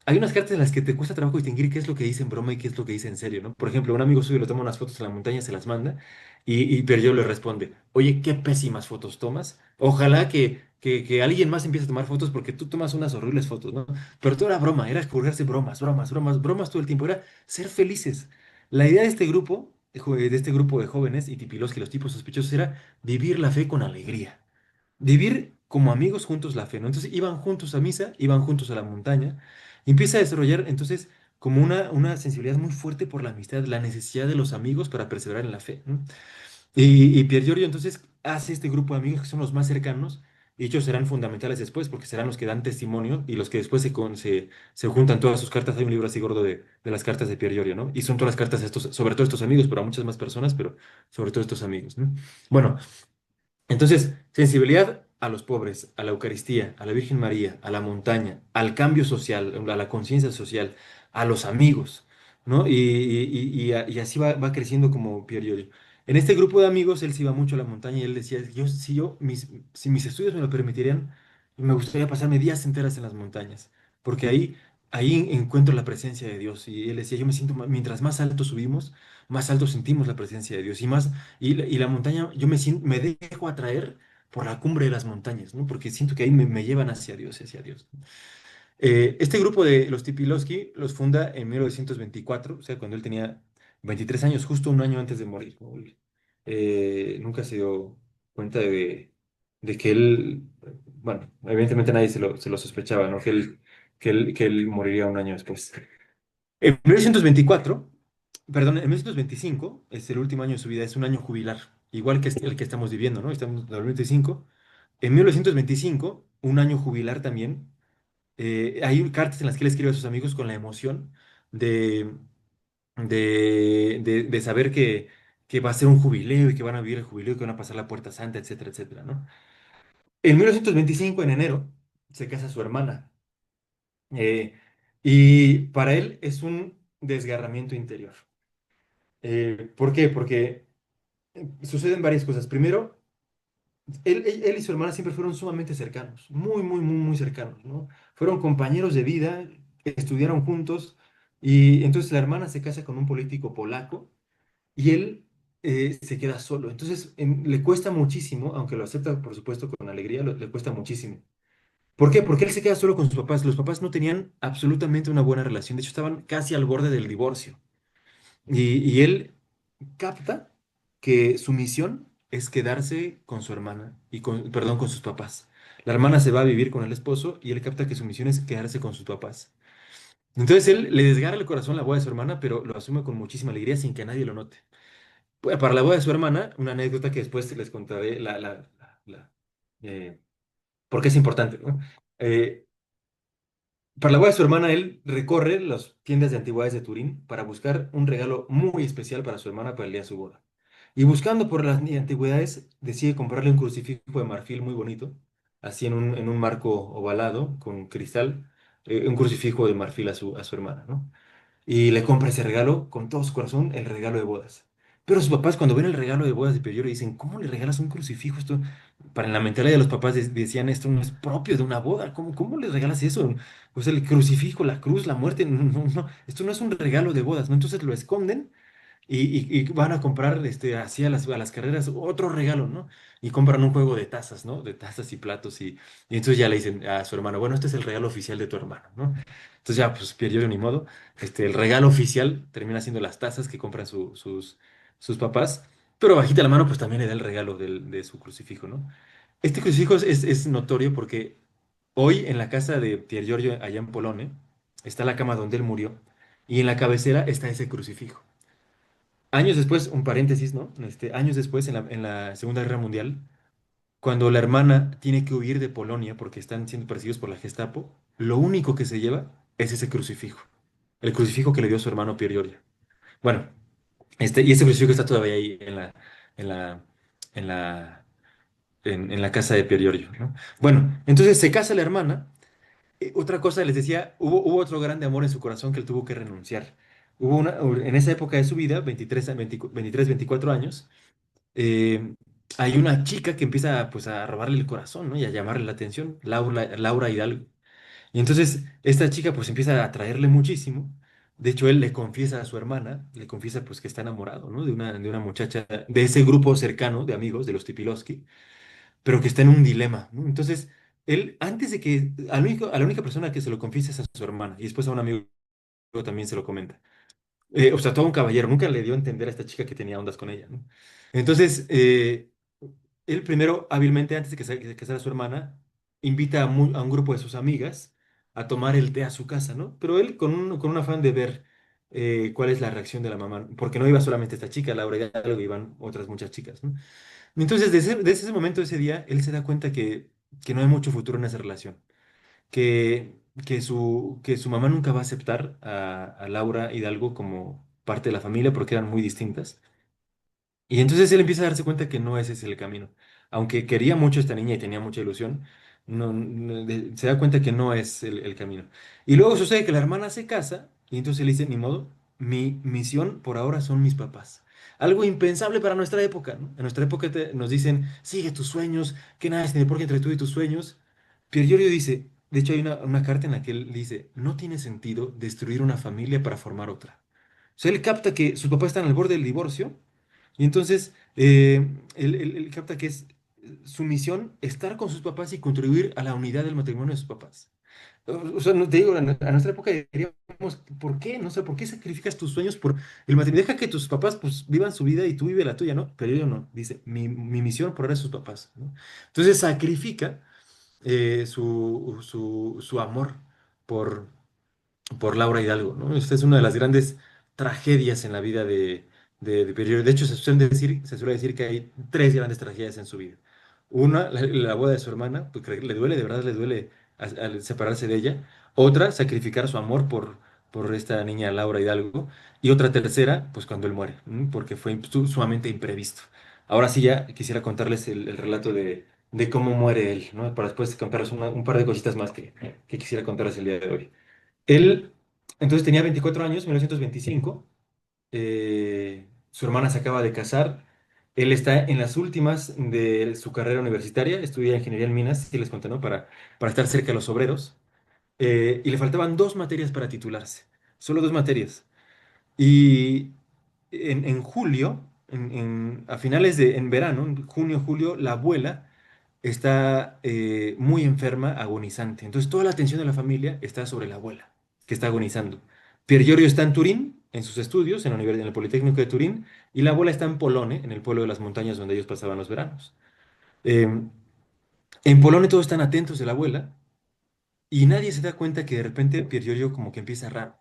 hay unas cartas en las que te cuesta trabajo distinguir qué es lo que dice en broma y qué es lo que dice en serio, ¿no? Por ejemplo, un amigo suyo le toma unas fotos en la montaña, se las manda y Pierre le responde, oye, qué pésimas fotos tomas. Ojalá que alguien más empiece a tomar fotos porque tú tomas unas horribles fotos, ¿no? Pero todo era broma, era escurrirse bromas, bromas, bromas, bromas todo el tiempo, era ser felices. La idea de este grupo, de este grupo de jóvenes y tipilos que los tipos sospechosos era vivir la fe con alegría, vivir como amigos juntos la fe, ¿no? Entonces iban juntos a misa, iban juntos a la montaña, y empieza a desarrollar entonces como una sensibilidad muy fuerte por la amistad, la necesidad de los amigos para perseverar en la fe, ¿no? Y Pier Giorgio entonces hace este grupo de amigos que son los más cercanos, y ellos serán fundamentales después, porque serán los que dan testimonio y los que después se juntan todas sus cartas. Hay un libro así gordo de las cartas de Pier Giorgio, ¿no? Y son todas las cartas de estos, sobre todo estos amigos, pero a muchas más personas, pero sobre todo estos amigos, ¿no? Bueno, entonces, sensibilidad a los pobres, a la Eucaristía, a la Virgen María, a la montaña, al cambio social, a la conciencia social, a los amigos, ¿no? Y así va creciendo como Pier Giorgio. En este grupo de amigos, él se iba mucho a la montaña y él decía, si mis estudios me lo permitirían, me gustaría pasarme días enteras en las montañas, porque ahí encuentro la presencia de Dios. Y él decía, yo me siento, mientras más alto subimos, más alto sentimos la presencia de Dios y la montaña, yo me dejo atraer por la cumbre de las montañas, ¿no? Porque siento que ahí me llevan hacia Dios, hacia Dios. Este grupo de los Tipilowski los funda en 1924, o sea, cuando él tenía 23 años, justo un año antes de morir, ¿no? Nunca se dio cuenta de que él, bueno, evidentemente nadie se lo sospechaba, ¿no? Que él moriría un año después. En 1924, perdón, en 1925, es el último año de su vida, es un año jubilar, igual que el que estamos viviendo, ¿no? Estamos en el 2025. En 1925, un año jubilar también, hay cartas en las que él escribe a sus amigos con la emoción de, de saber que va a ser un jubileo y que van a vivir el jubileo y que van a pasar la Puerta Santa, etcétera, etcétera, ¿no? En 1925, en enero, se casa su hermana. Y para él es un desgarramiento interior. ¿Por qué? Porque suceden varias cosas. Primero, él y su hermana siempre fueron sumamente cercanos, muy, muy, muy, muy cercanos, ¿no? Fueron compañeros de vida, estudiaron juntos, y entonces la hermana se casa con un político polaco y él se queda solo. Entonces le cuesta muchísimo, aunque lo acepta, por supuesto, con alegría, le cuesta muchísimo. ¿Por qué? Porque él se queda solo con sus papás. Los papás no tenían absolutamente una buena relación, de hecho estaban casi al borde del divorcio. Y él capta que su misión es quedarse con su hermana perdón, con sus papás. La hermana se va a vivir con el esposo y él capta que su misión es quedarse con sus papás. Entonces él le desgarra el corazón la boda de su hermana, pero lo asume con muchísima alegría sin que nadie lo note. Para la boda de su hermana, una anécdota que después les contaré, eh, porque es importante, ¿no? Eh, para la boda de su hermana, él recorre las tiendas de antigüedades de Turín para buscar un regalo muy especial para su hermana para el día de su boda. Y buscando por las antigüedades, decide comprarle un crucifijo de marfil muy bonito, así en un marco ovalado con cristal, un crucifijo de marfil a su hermana, ¿no? Y le compra ese regalo con todo su corazón, el regalo de bodas. Pero sus papás cuando ven el regalo de bodas de Periodo dicen, ¿cómo le regalas un crucifijo? Esto, para en la mentalidad de los papás decían, esto no es propio de una boda, ¿cómo le regalas eso? Pues el crucifijo, la cruz, la muerte, no, no, no, esto no es un regalo de bodas, ¿no? Entonces lo esconden y van a comprar así a las carreras otro regalo, ¿no? Y compran un juego de tazas, ¿no? De tazas y platos y entonces ya le dicen a su hermano, bueno, este es el regalo oficial de tu hermano, ¿no? Entonces ya, pues perdió ni modo. El regalo oficial termina siendo las tazas que compran sus papás, pero bajita la mano, pues también le da el regalo de su crucifijo, ¿no? Este crucifijo es notorio porque hoy en la casa de Pier Giorgio, allá en Polone, está la cama donde él murió y en la cabecera está ese crucifijo. Años después, un paréntesis, ¿no? Años después, en la Segunda Guerra Mundial, cuando la hermana tiene que huir de Polonia porque están siendo perseguidos por la Gestapo, lo único que se lleva es ese crucifijo. El crucifijo que le dio su hermano Pier Giorgio. Bueno, y ese crucifijo está todavía ahí en la, en la, en la casa de Pier Giorgio, ¿no? Bueno, entonces se casa la hermana. Otra cosa, les decía, hubo otro grande amor en su corazón que él tuvo que renunciar. En esa época de su vida, 23, 24 años, eh, hay una chica que empieza pues a robarle el corazón, ¿no? Y a llamarle la atención, Laura Hidalgo. Y entonces esta chica pues empieza a atraerle muchísimo. De hecho, él le confiesa a su hermana, le confiesa pues que está enamorado, ¿no? De una muchacha de ese grupo cercano de amigos, de los Tipilowski, pero que está en un dilema, ¿no? Entonces, él, antes de que, a la única persona que se lo confiesa es a su hermana, y después a un amigo también se lo comenta. O sea, todo un caballero, nunca le dio a entender a esta chica que tenía ondas con ella, ¿no? Entonces, él primero, hábilmente, antes de que casara su hermana, invita a un grupo de sus amigas a tomar el té a su casa, ¿no? Pero él con un afán de ver cuál es la reacción de la mamá, porque no iba solamente esta chica, Laura Hidalgo, iban otras muchas chicas, ¿no? Entonces, desde ese momento, ese día, él se da cuenta que no hay mucho futuro en esa relación, que su mamá nunca va a aceptar a Laura Hidalgo como parte de la familia porque eran muy distintas. Y entonces él empieza a darse cuenta que no ese es el camino. Aunque quería mucho a esta niña y tenía mucha ilusión, se da cuenta que no es el camino. Y luego sucede que la hermana se casa y entonces él dice, ni modo, mi misión por ahora son mis papás. Algo impensable para nuestra época, ¿no? En nuestra época nos dicen, sigue tus sueños, que nada tiene por qué entre tú y tus sueños. Pier Giorgio dice, de hecho hay una carta en la que él dice, no tiene sentido destruir una familia para formar otra. O sea, él capta que sus papás están al borde del divorcio y entonces él capta que es su misión estar con sus papás y contribuir a la unidad del matrimonio de sus papás. O sea, no te digo, a nuestra época diríamos, ¿por qué? No sé, ¿por qué sacrificas tus sueños por el matrimonio? Deja que tus papás pues vivan su vida y tú vive la tuya, ¿no? Pero yo no, dice, mi misión por ahora es sus papás, ¿no? Entonces sacrifica su amor por, por Laura Hidalgo, ¿no? Esta es una de las grandes tragedias en la vida de Periodo. De hecho, se suele decir que hay tres grandes tragedias en su vida. Una, la boda de su hermana, porque le duele, de verdad le duele al separarse de ella. Otra, sacrificar su amor por esta niña Laura Hidalgo. Y otra tercera, pues cuando él muere, ¿no? Porque fue sumamente imprevisto. Ahora sí ya quisiera contarles el relato de cómo muere él, ¿no? Para después contarles un par de cositas más que quisiera contarles el día de hoy. Él entonces tenía 24 años, 1925. Su hermana se acaba de casar. Él está en las últimas de su carrera universitaria, estudia ingeniería en minas, si les conté, ¿no? Para estar cerca de los obreros. Y le faltaban dos materias para titularse, solo dos materias. Y en julio, a finales en verano, en junio, julio, la abuela está muy enferma, agonizante. Entonces toda la atención de la familia está sobre la abuela, que está agonizando. Pier Giorgio está en Turín, en sus estudios, en el Politécnico de Turín, y la abuela está en Polone, en el pueblo de las montañas donde ellos pasaban los veranos. Eh, en Polone todos están atentos de la abuela, y nadie se da cuenta que de repente Pier Giorgio como que empieza raro.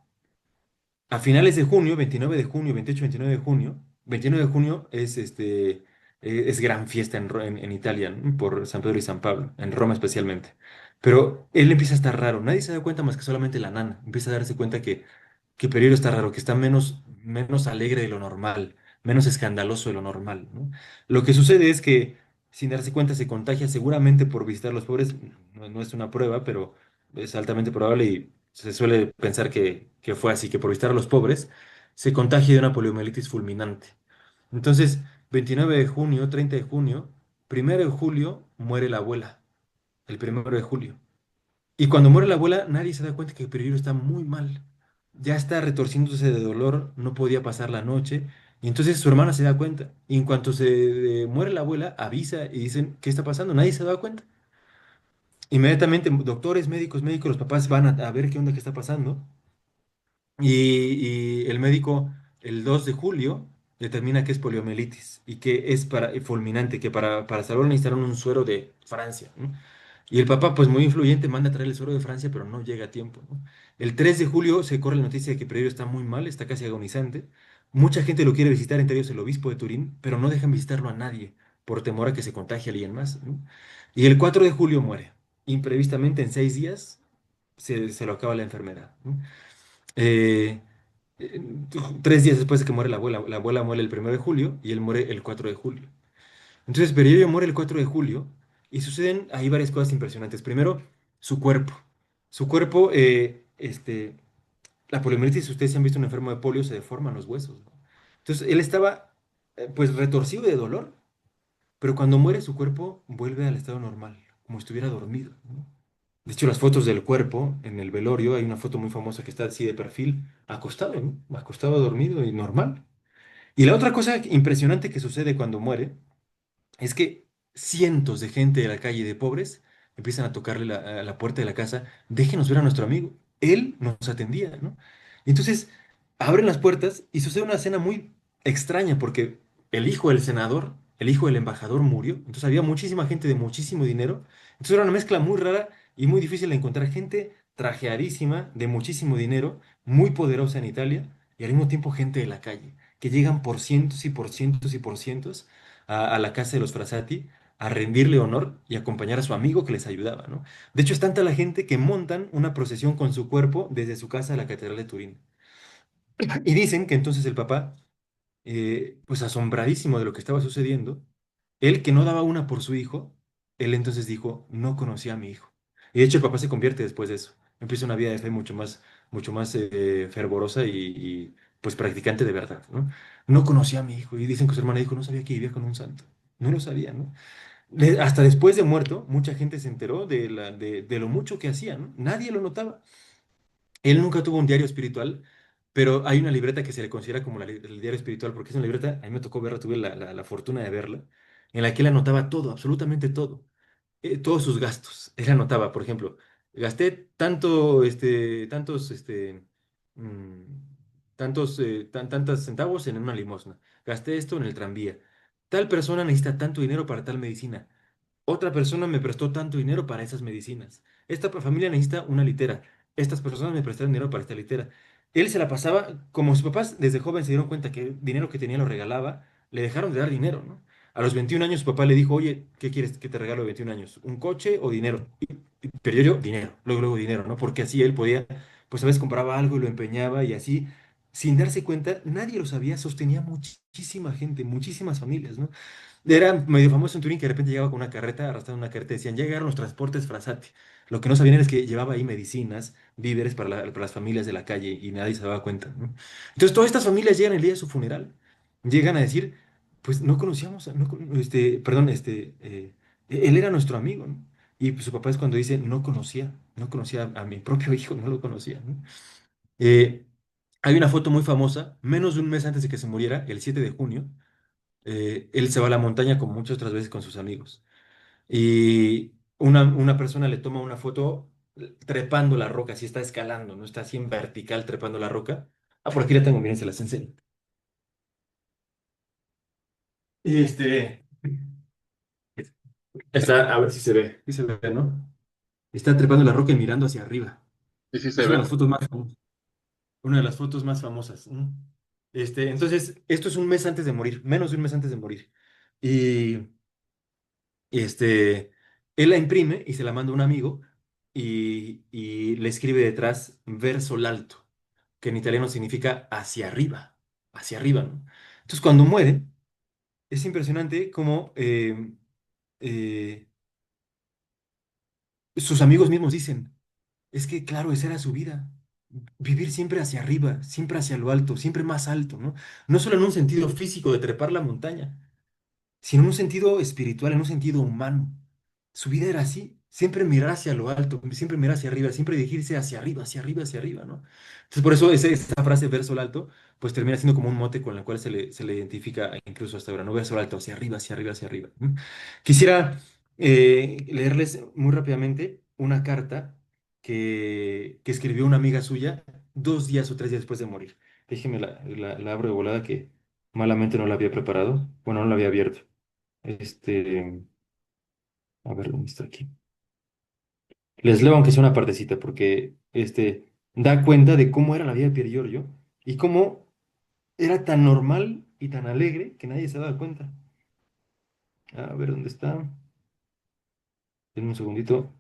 A finales de junio, 29 de junio, 28, 29 de junio, 29 de junio es Es gran fiesta en Italia, ¿no? Por San Pedro y San Pablo, en Roma especialmente. Pero él empieza a estar raro. Nadie se da cuenta más que solamente la nana. Empieza a darse cuenta que Periodero está raro, que está menos alegre de lo normal, menos escandaloso de lo normal, ¿no? Lo que sucede es que, sin darse cuenta, se contagia seguramente por visitar a los pobres. No es una prueba, pero es altamente probable y se suele pensar que fue así, que por visitar a los pobres se contagia de una poliomielitis fulminante. Entonces, 29 de junio, 30 de junio, 1 de julio muere la abuela, el 1 de julio. Y cuando muere la abuela, nadie se da cuenta que Periodero está muy mal. Ya está retorciéndose de dolor, no podía pasar la noche. Y entonces su hermana se da cuenta. Y en cuanto se muere la abuela, avisa y dicen, ¿qué está pasando? Nadie se da cuenta. Inmediatamente, doctores, médicos, los papás van a ver qué onda, qué está pasando. Y el médico, el 2 de julio, determina que es poliomielitis y que es fulminante, que para salvarlo necesitaron un suero de Francia, ¿no? Y el papá, pues muy influyente, manda a traer el suero de Francia, pero no llega a tiempo, ¿no? El 3 de julio se corre la noticia de que Pedro está muy mal, está casi agonizante. Mucha gente lo quiere visitar, entre ellos el obispo de Turín, pero no dejan visitarlo a nadie por temor a que se contagie a alguien más, ¿no? Y el 4 de julio muere. Imprevistamente, en 6 días, se lo acaba la enfermedad, ¿no? Eh, eh, 3 días después de que muere la abuela muere el 1 de julio y él muere el 4 de julio. Entonces, Periello muere el 4 de julio y suceden ahí varias cosas impresionantes. Primero, su cuerpo. Su cuerpo, la poliomielitis, si ustedes se han visto un enfermo de polio, se deforman los huesos, ¿no? Entonces, él estaba, pues, retorcido de dolor, pero cuando muere su cuerpo vuelve al estado normal, como si estuviera dormido, ¿no? De hecho, las fotos del cuerpo en el velorio, hay una foto muy famosa que está así de perfil, acostado, ¿no? Acostado, dormido y normal. Y la otra cosa impresionante que sucede cuando muere es que cientos de gente de la calle de pobres empiezan a tocarle a la puerta de la casa, déjenos ver a nuestro amigo. Él nos atendía, ¿no? Y entonces abren las puertas y sucede una escena muy extraña porque el hijo del senador, el hijo del embajador murió. Entonces había muchísima gente de muchísimo dinero. Entonces era una mezcla muy rara y muy difícil de encontrar gente trajeadísima, de muchísimo dinero, muy poderosa en Italia y al mismo tiempo gente de la calle, que llegan por cientos y por cientos y por cientos a la casa de los Frassati a rendirle honor y acompañar a su amigo que les ayudaba, ¿no? De hecho, es tanta la gente que montan una procesión con su cuerpo desde su casa a la Catedral de Turín. Y dicen que entonces el papá, pues asombradísimo de lo que estaba sucediendo, él que no daba una por su hijo, él entonces dijo, no conocía a mi hijo. Y de hecho el papá se convierte después de eso. Empieza una vida de fe mucho más fervorosa pues practicante de verdad, ¿no? No conocía a mi hijo. Y dicen que su hermana dijo, no sabía que vivía con un santo. No lo sabía, ¿no? Hasta después de muerto, mucha gente se enteró de lo mucho que hacía, ¿no? Nadie lo notaba. Él nunca tuvo un diario espiritual, pero hay una libreta que se le considera como el diario espiritual, porque es una libreta, a mí me tocó verla, tuve la fortuna de verla, en la que él anotaba todo, absolutamente todo, todos sus gastos. Él anotaba, por ejemplo, gasté mm, tantos centavos en una limosna, gasté esto en el tranvía, tal persona necesita tanto dinero para tal medicina. Otra persona me prestó tanto dinero para esas medicinas. Esta familia necesita una litera. Estas personas me prestaron dinero para esta litera. Él se la pasaba, como sus papás desde joven se dieron cuenta que el dinero que tenía lo regalaba, le dejaron de dar dinero, ¿no? A los 21 años su papá le dijo, oye, ¿qué quieres que te regalo de 21 años? ¿Un coche o dinero? Pero yo, dinero, luego dinero, ¿no? Porque así él podía, pues a veces compraba algo y lo empeñaba y así, sin darse cuenta, nadie lo sabía, sostenía muchísima gente, muchísimas familias, ¿no? Era medio famoso en Turín que de repente llegaba con una carreta, arrastrando una carreta, decían, ya llegaron los transportes Frassati. Lo que no sabían es que llevaba ahí medicinas, víveres para las familias de la calle y nadie se daba cuenta, ¿no? Entonces todas estas familias llegan el día de su funeral, llegan a decir, pues no conocíamos, perdón, él era nuestro amigo, ¿no? Y pues, su papá es cuando dice, no conocía a mi propio hijo, no lo conocía, ¿no? Eh, Hay una foto muy famosa, menos de un mes antes de que se muriera, el 7 de junio, él se va a la montaña como muchas otras veces con sus amigos. Y una persona le toma una foto trepando la roca, así está escalando, no está así en vertical trepando la roca. Ah, por aquí la tengo, miren, se las enseño. Y está, a ver si se ve, sí se ve, ¿no? Está trepando la roca y mirando hacia arriba. Sí, sí se Es una ve. de las fotos más famosas. Una de las fotos más famosas. Entonces, esto es un mes antes de morir, menos de un mes antes de morir. Y este, él la imprime y se la manda a un amigo y le escribe detrás verso l'alto, que en italiano significa hacia arriba, ¿no? Entonces cuando muere, es impresionante cómo eh, sus amigos mismos dicen, es que claro, esa era su vida, vivir siempre hacia arriba, siempre hacia lo alto, siempre más alto, ¿no? No solo en un sentido físico de trepar la montaña, sino en un sentido espiritual, en un sentido humano. Su vida era así, siempre mirar hacia lo alto, siempre mirar hacia arriba, siempre dirigirse hacia arriba, hacia arriba, hacia arriba, ¿no? Entonces, por eso esa frase verso al alto, pues termina siendo como un mote con el cual se le identifica incluso hasta ahora, ¿no? Verso al alto, hacia arriba, hacia arriba, hacia arriba. ¿No? Quisiera leerles muy rápidamente una carta que escribió una amiga suya 2 días o 3 días después de morir. Déjenme la abro de volada que malamente no la había preparado, bueno, no la había abierto. Este, a ver, ¿dónde está aquí? Les leo aunque sea una partecita, porque da cuenta de cómo era la vida de Pier Giorgio y cómo era tan normal y tan alegre que nadie se daba cuenta. A ver, ¿dónde está? Denme un segundito.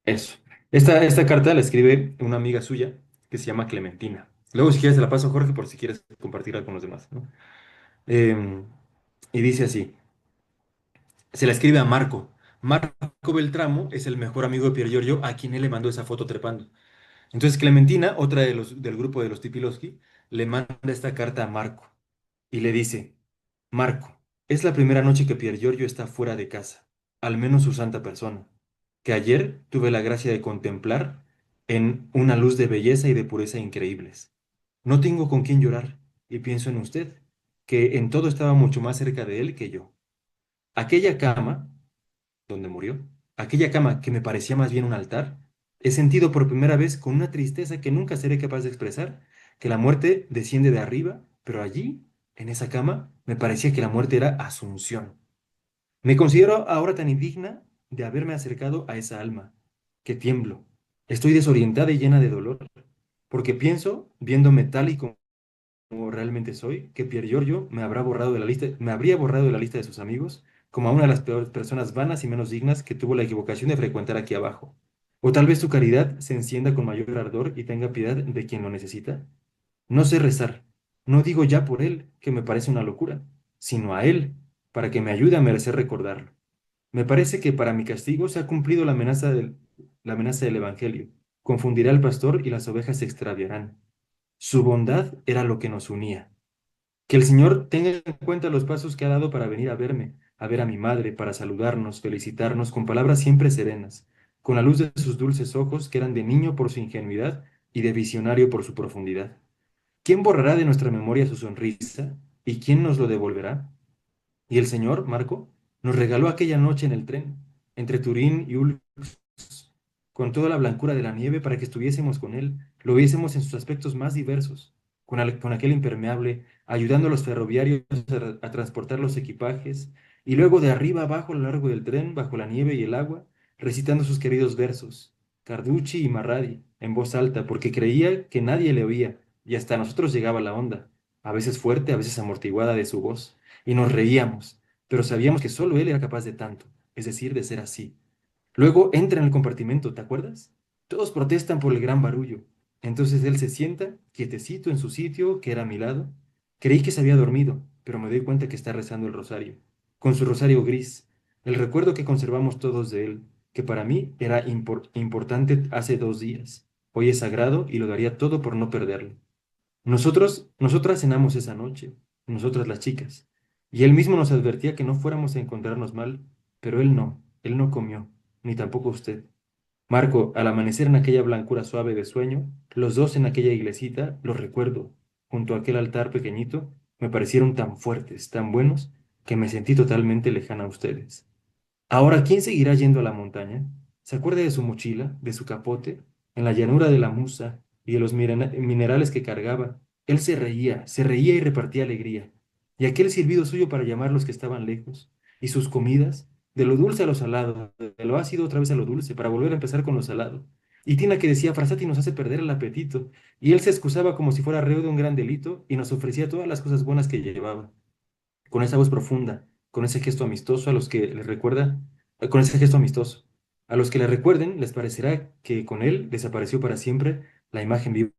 Eso. Esta carta la escribe una amiga suya que se llama Clementina. Luego, si quieres, te la paso, Jorge, por si quieres compartirla con los demás, ¿no? Em, y dice así. Se la escribe a Marco. Marco Beltramo es el mejor amigo de Pier Giorgio a quien él le mandó esa foto trepando. Entonces Clementina, otra del grupo de los Tipilowski, le manda esta carta a Marco y le dice, Marco, es la primera noche que Pier Giorgio está fuera de casa, al menos su santa persona, que ayer tuve la gracia de contemplar en una luz de belleza y de pureza increíbles. No tengo con quién llorar y pienso en usted, que en todo estaba mucho más cerca de él que yo. Aquella cama donde murió, aquella cama que me parecía más bien un altar, he sentido por primera vez con una tristeza que nunca seré capaz de expresar, que la muerte desciende de arriba, pero allí, en esa cama, me parecía que la muerte era Asunción. Me considero ahora tan indigna de haberme acercado a esa alma, que tiemblo. Estoy desorientada y llena de dolor, porque pienso, viéndome tal y como realmente soy, que Pier Giorgio me habría borrado de la lista de sus amigos como a una de las peores personas vanas y menos dignas que tuvo la equivocación de frecuentar aquí abajo. O tal vez su caridad se encienda con mayor ardor y tenga piedad de quien lo necesita. No sé rezar. No digo ya por él, que me parece una locura, sino a él, para que me ayude a merecer recordarlo. Me parece que para mi castigo se ha cumplido la amenaza del Evangelio. Confundirá al pastor y las ovejas se extraviarán. Su bondad era lo que nos unía. Que el Señor tenga en cuenta los pasos que ha dado para venir a verme, a ver a mi madre, para saludarnos, felicitarnos con palabras siempre serenas, con la luz de sus dulces ojos que eran de niño por su ingenuidad y de visionario por su profundidad. ¿Quién borrará de nuestra memoria su sonrisa y quién nos lo devolverá? Y el Señor, Marco, nos regaló aquella noche en el tren, entre Turín y Ulm, con toda la blancura de la nieve para que estuviésemos con él, lo viésemos en sus aspectos más diversos, con aquel impermeable, ayudando a los ferroviarios a transportar los equipajes, y luego de arriba abajo a lo largo del tren, bajo la nieve y el agua, recitando sus queridos versos, Carducci y Marradi, en voz alta, porque creía que nadie le oía, y hasta a nosotros llegaba la onda, a veces fuerte, a veces amortiguada de su voz, y nos reíamos, pero sabíamos que solo él era capaz de tanto, es decir, de ser así. Luego entra en el compartimento, ¿te acuerdas? Todos protestan por el gran barullo. Entonces él se sienta, quietecito en su sitio, que era a mi lado. Creí que se había dormido, pero me doy cuenta que está rezando el rosario, con su rosario gris, el recuerdo que conservamos todos de él, que para mí era importante hace 2 días. Hoy es sagrado y lo daría todo por no perderlo. Nosotras cenamos esa noche, nosotras las chicas, y él mismo nos advertía que no fuéramos a encontrarnos mal, pero él no comió, ni tampoco usted. Marco, al amanecer en aquella blancura suave de sueño, los dos en aquella iglesita, los recuerdo, junto a aquel altar pequeñito, me parecieron tan fuertes, tan buenos, que me sentí totalmente lejana a ustedes. Ahora, ¿quién seguirá yendo a la montaña? ¿Se acuerda de su mochila, de su capote, en la llanura de la Musa y de los minerales que cargaba? Él se reía y repartía alegría. Y aquel silbido suyo para llamar los que estaban lejos. Y sus comidas, de lo dulce a lo salado, de lo ácido otra vez a lo dulce, para volver a empezar con lo salado. Y Tina que decía, Frassati nos hace perder el apetito. Y él se excusaba como si fuera reo de un gran delito y nos ofrecía todas las cosas buenas que llevaba, con esa voz profunda, con ese gesto amistoso a los que les recuerda, con ese gesto amistoso. A los que le recuerden les parecerá que con él desapareció para siempre la imagen viva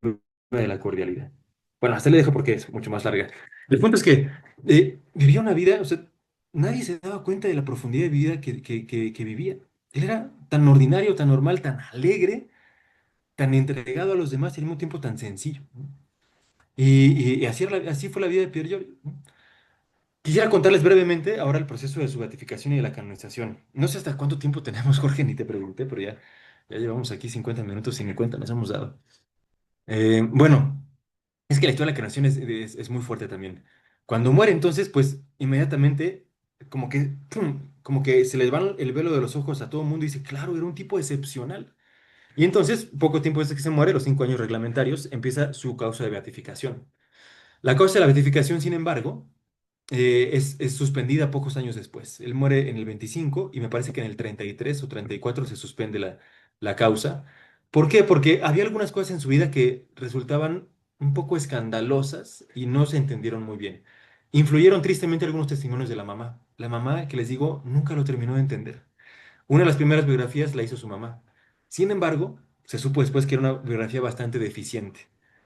de la cordialidad. Bueno, hasta le dejo porque es mucho más larga. El punto es que vivía una vida, o sea, nadie se daba cuenta de la profundidad de vida que vivía. Él era tan ordinario, tan normal, tan alegre, tan entregado a los demás y al mismo tiempo tan sencillo, ¿no? Y así, así fue la vida de Pierre Giorgio, ¿no? Quisiera contarles brevemente ahora el proceso de su beatificación y de la canonización. No sé hasta cuánto tiempo tenemos, Jorge, ni te pregunté, pero ya llevamos aquí 50 minutos y ni cuenta nos hemos dado. Bueno, es que la historia de la canonización es muy fuerte también. Cuando muere, entonces, pues inmediatamente, como que, ¡pum!, como que se les va el velo de los ojos a todo el mundo y dice, claro, era un tipo excepcional. Y entonces, poco tiempo después de que se muere, los 5 años reglamentarios, empieza su causa de beatificación. La causa de la beatificación, sin embargo, es suspendida pocos años después. Él muere en el 25 y me parece que en el 33 o 34 se suspende la causa. ¿Por qué? Porque había algunas cosas en su vida que resultaban un poco escandalosas y no se entendieron muy bien. Influyeron tristemente algunos testimonios de la mamá. La mamá, que les digo, nunca lo terminó de entender. Una de las primeras biografías la hizo su mamá. Sin embargo, se supo después que era una biografía bastante deficiente,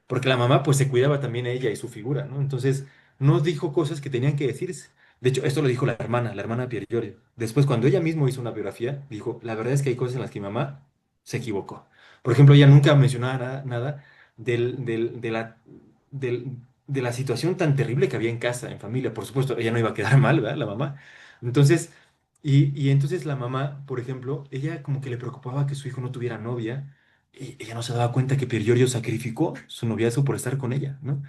porque la mamá pues se cuidaba también a ella y su figura, ¿no? Entonces, no dijo cosas que tenían que decirse. De hecho, esto lo dijo la hermana de Pier Giorgio. Después, cuando ella misma hizo una biografía, dijo, la verdad es que hay cosas en las que mi mamá se equivocó. Por ejemplo, ella nunca mencionaba nada de la situación tan terrible que había en casa, en familia. Por supuesto, ella no iba a quedar mal, ¿verdad? La mamá. Entonces, y entonces la mamá, por ejemplo, ella como que le preocupaba que su hijo no tuviera novia y ella no se daba cuenta que Pier Giorgio sacrificó su noviazgo por estar con ella, ¿no?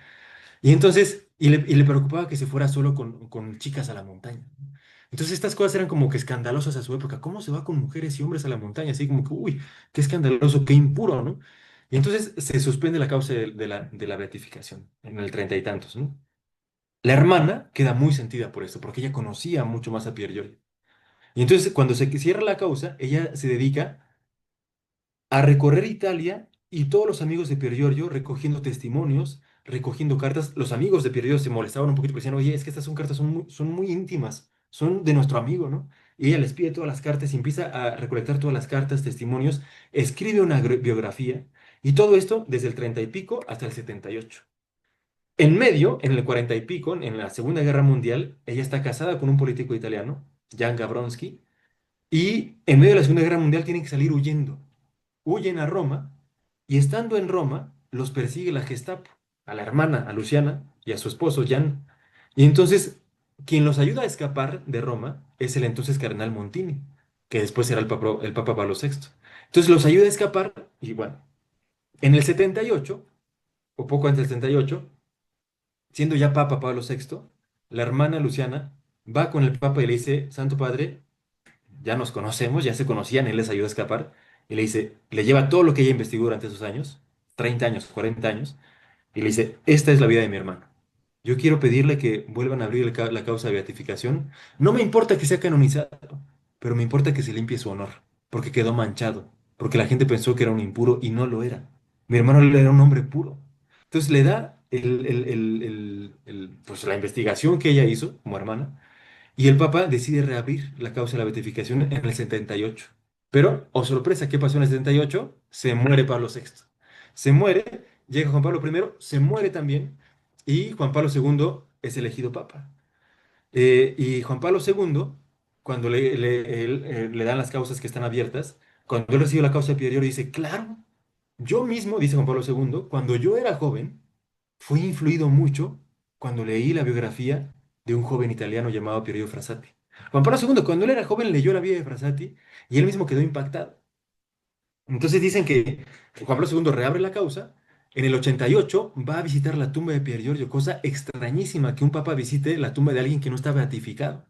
Y entonces, y le preocupaba que se fuera solo con chicas a la montaña, ¿no? Entonces estas cosas eran como que escandalosas a su época. ¿Cómo se va con mujeres y hombres a la montaña? Así como que, uy, qué escandaloso, qué impuro, ¿no? Y entonces se suspende la causa de la beatificación en el treinta y tantos, ¿no? La hermana queda muy sentida por esto, porque ella conocía mucho más a Pier Giorgio. Y entonces, cuando se cierra la causa, ella se dedica a recorrer Italia y todos los amigos de Pier Giorgio recogiendo testimonios, recogiendo cartas. Los amigos de Pier Giorgio se molestaban un poquito porque decían, oye, es que estas son cartas son muy íntimas, son de nuestro amigo, ¿no? Y ella les pide todas las cartas y empieza a recolectar todas las cartas, testimonios, escribe una biografía y todo esto desde el 30 y pico hasta el 78. En medio, en el 40 y pico, en la Segunda Guerra Mundial, ella está casada con un político italiano, Jan Gavronsky, y en medio de la Segunda Guerra Mundial tienen que salir huyendo. Huyen a Roma y estando en Roma los persigue la Gestapo, a la hermana, a Luciana y a su esposo Jan. Y entonces quien los ayuda a escapar de Roma es el entonces cardenal Montini, que después será el Papa Pablo VI. Entonces los ayuda a escapar y bueno, en el 78, o poco antes del 78, siendo ya Papa Pablo VI, la hermana Luciana va con el Papa y le dice, Santo Padre, ya nos conocemos, ya se conocían, él les ayudó a escapar, y le dice, le lleva todo lo que ella investigó durante esos años, 30 años, 40 años, y le dice, esta es la vida de mi hermano. Yo quiero pedirle que vuelvan a abrir la causa de beatificación. No me importa que sea canonizado, pero me importa que se limpie su honor, porque quedó manchado, porque la gente pensó que era un impuro y no lo era. Mi hermano era un hombre puro. Entonces le da pues, la investigación que ella hizo como hermana y el Papa decide reabrir la causa de la beatificación en el 78. Pero, oh sorpresa, ¿qué pasó en el 78? Se muere Pablo VI. Se muere, llega Juan Pablo I, se muere también, y Juan Pablo II es elegido Papa. Y Juan Pablo II, cuando le dan las causas que están abiertas, cuando él recibe la causa de Pier dice, claro, yo mismo, dice Juan Pablo II, cuando yo era joven, fui influido mucho cuando leí la biografía de un joven italiano llamado Piero Frassati. Juan Pablo II, cuando él era joven, leyó la vida de Frassati y él mismo quedó impactado. Entonces dicen que Juan Pablo II reabre la causa. En el 88 va a visitar la tumba de Pier Giorgio, cosa extrañísima que un papa visite la tumba de alguien que no está beatificado.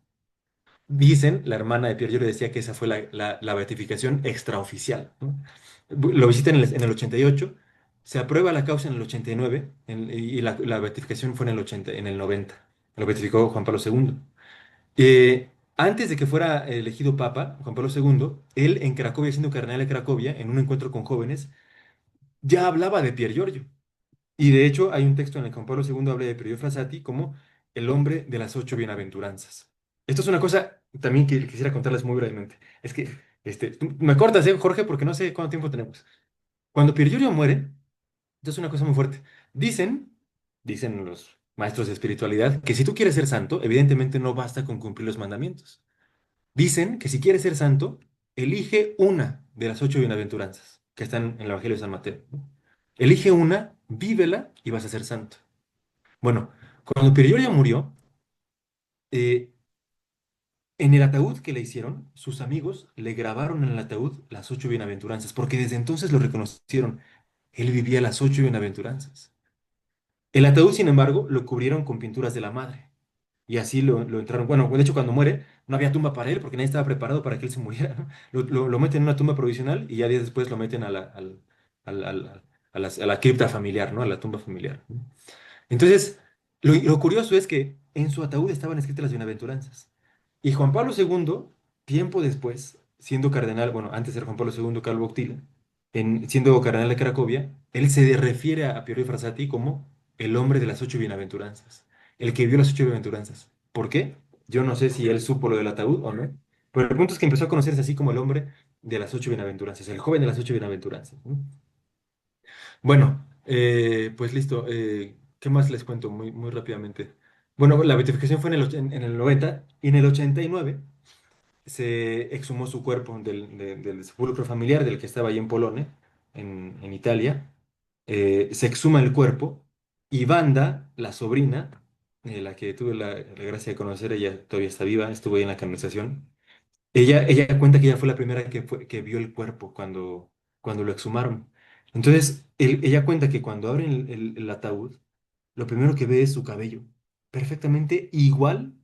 Dicen, la hermana de Pier Giorgio decía que esa fue la beatificación extraoficial, ¿no? Lo visitan en el 88, se aprueba la causa en el 89 y la beatificación fue en el 90. Lo beatificó Juan Pablo II. Antes de que fuera elegido papa, Juan Pablo II, él en Cracovia, siendo cardenal de Cracovia, en un encuentro con jóvenes, ya hablaba de Pier Giorgio. Y de hecho hay un texto en el que Juan Pablo II habla de Pier Giorgio Frassati como el hombre de las ocho bienaventuranzas. Esto es una cosa también que quisiera contarles muy brevemente. Es que, me cortas, Jorge, porque no sé cuánto tiempo tenemos. Cuando Pier Giorgio muere, esto es una cosa muy fuerte. Dicen, dicen los maestros de espiritualidad, que si tú quieres ser santo, evidentemente no basta con cumplir los mandamientos. Dicen que si quieres ser santo, elige una de las ocho bienaventuranzas que están en el Evangelio de San Mateo, ¿no? Elige una, vívela y vas a ser santo. Bueno, cuando Giorgio murió, eh, en el ataúd que le hicieron, sus amigos le grabaron en el ataúd las ocho bienaventuranzas, porque desde entonces lo reconocieron. Él vivía las ocho bienaventuranzas. El ataúd, sin embargo, lo cubrieron con pinturas de la madre. Y así lo entraron. Bueno, de hecho, cuando muere, no había tumba para él porque nadie estaba preparado para que él se muriera, ¿no? Lo meten en una tumba provisional y ya días después lo meten a la cripta familiar, ¿no? A la tumba familiar, ¿no? Entonces, lo curioso es que en su ataúd estaban escritas las bienaventuranzas. Y Juan Pablo II, tiempo después, siendo cardenal, bueno, antes era Juan Pablo II Carlo Bottila, siendo cardenal de Cracovia, él se refiere a Piero Frassati como el hombre de las ocho bienaventuranzas, el que vio las ocho bienaventuranzas. ¿Por qué? Yo no sé si él supo lo del ataúd o no, pero el punto es que empezó a conocerse así como el hombre de las ocho bienaventuranzas, el joven de las ocho bienaventuranzas, ¿no? Bueno, pues listo. ¿Qué más les cuento muy, muy rápidamente? Bueno, la beatificación fue en el 90 y en el 89 se exhumó su cuerpo del sepulcro familiar del que estaba ahí en Polonia, en Italia. Se exhuma el cuerpo y Wanda, la sobrina, la que tuve la gracia de conocer, ella todavía está viva, estuvo ahí en la canonización. Ella cuenta que ella fue la primera que vio el cuerpo cuando lo exhumaron. Entonces, ella cuenta que cuando abren el ataúd, lo primero que ve es su cabello, perfectamente igual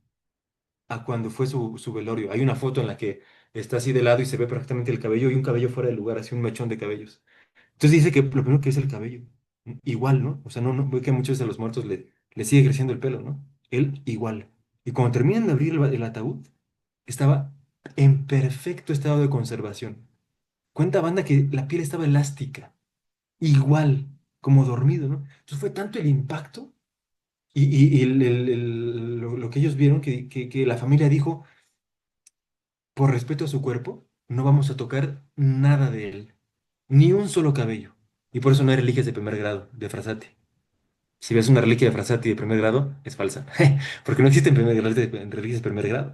a cuando fue su velorio. Hay una foto en la que está así de lado y se ve perfectamente el cabello y un cabello fuera de lugar, así un mechón de cabellos. Entonces dice que lo primero que es el cabello, igual, ¿no? O sea, no, ve que a muchos veces a los muertos le sigue creciendo el pelo, ¿no? Él igual. Y cuando terminan de abrir el ataúd, estaba en perfecto estado de conservación. Cuenta Banda que la piel estaba elástica, igual, como dormido, ¿no? Entonces fue tanto el impacto y lo que ellos vieron que la familia dijo, por respeto a su cuerpo, no vamos a tocar nada de él, ni un solo cabello. Y por eso no hay reliquias de primer grado de Frassati. Si ves una reliquia de Frassati de primer grado, es falsa, porque no existen reliquias de primer grado.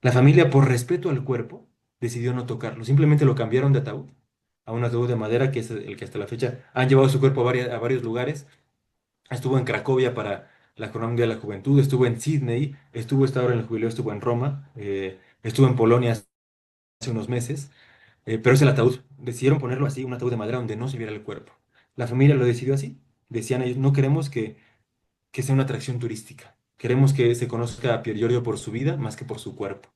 La familia, por respeto al cuerpo, decidió no tocarlo. Simplemente lo cambiaron de ataúd a un ataúd de madera, que es el que hasta la fecha han llevado su cuerpo a varios lugares. Estuvo en Cracovia para la Jornada Mundial de la Juventud, estuvo en Sydney, estuvo esta hora en el jubileo, estuvo en Roma, estuvo en Polonia hace unos meses, pero es el ataúd. Decidieron ponerlo así, un ataúd de madera donde no se viera el cuerpo. La familia lo decidió así. Decían ellos, no queremos que sea una atracción turística. Queremos que se conozca a Pier Giorgio por su vida más que por su cuerpo,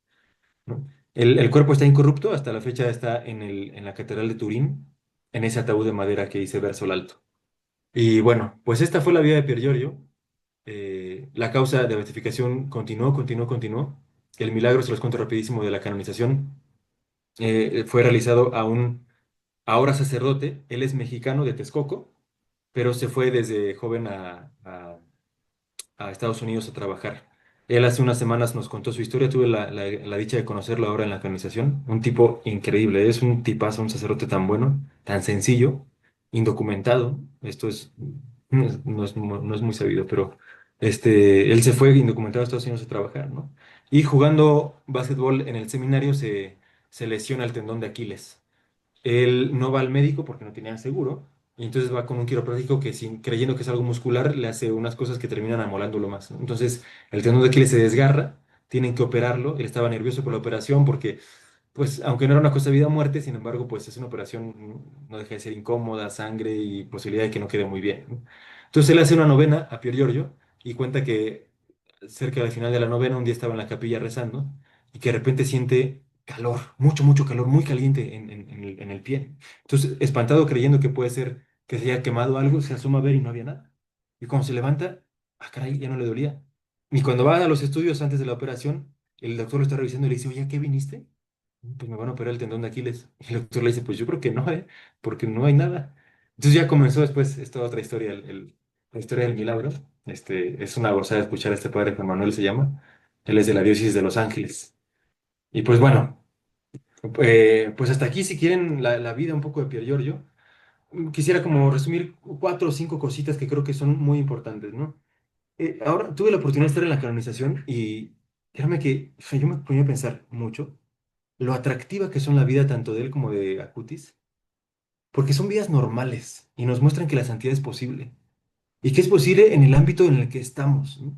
¿no? El cuerpo está incorrupto, hasta la fecha está en la Catedral de Turín, en ese ataúd de madera que dice verso alto. Y bueno, pues esta fue la vida de Pier Giorgio. La causa de beatificación continuó. El milagro, se los cuento rapidísimo, de la canonización fue realizado a un ahora sacerdote. Él es mexicano de Texcoco, pero se fue desde joven a Estados Unidos a trabajar. Él hace unas semanas nos contó su historia, tuve la dicha de conocerlo ahora en la canonización. Un tipo increíble, es un tipazo, un sacerdote tan bueno, tan sencillo, indocumentado. Esto es, no es muy sabido, pero él se fue indocumentado a Estados Unidos a trabajar, ¿no? Y jugando básquetbol en el seminario se lesiona el tendón de Aquiles. Él no va al médico porque no tenía seguro, y entonces va con un quiropráctico que, creyendo que es algo muscular, le hace unas cosas que terminan amolándolo más, ¿no? Entonces, el tendón de Aquiles se desgarra, tienen que operarlo. Él estaba nervioso por la operación porque, pues, aunque no era una cosa de vida o muerte, sin embargo, pues es una operación, no deja de ser incómoda, sangre y posibilidad de que no quede muy bien, ¿no? Entonces, él hace una novena a Pier Giorgio y cuenta que cerca del final de la novena, un día estaba en la capilla rezando y que de repente siente calor, mucho calor, muy caliente en el pie. Entonces, espantado, creyendo que puede ser que se haya quemado algo, se asoma a ver y no había nada. Y cuando se levanta, caray, ya no le dolía. Y cuando va a los estudios antes de la operación, el doctor lo está revisando y le dice, oye, ¿a qué viniste? Pues me van a operar el tendón de Aquiles. Y el doctor le dice, pues yo creo que no, porque no hay nada. Entonces ya comenzó después, esta otra historia, la historia del milagro. Es una gozada escuchar a este padre Juan Manuel se llama. Él es de la diócesis de Los Ángeles. Y pues bueno, pues hasta aquí si quieren la vida un poco de Pier Giorgio. Quisiera como resumir cuatro o cinco cositas que creo que son muy importantes, ¿no? Ahora tuve la oportunidad de estar en la canonización y créame que o sea, yo me ponía a pensar mucho lo atractiva que son la vida tanto de él como de Acutis, porque son vidas normales y nos muestran que la santidad es posible y que es posible en el ámbito en el que estamos, ¿no?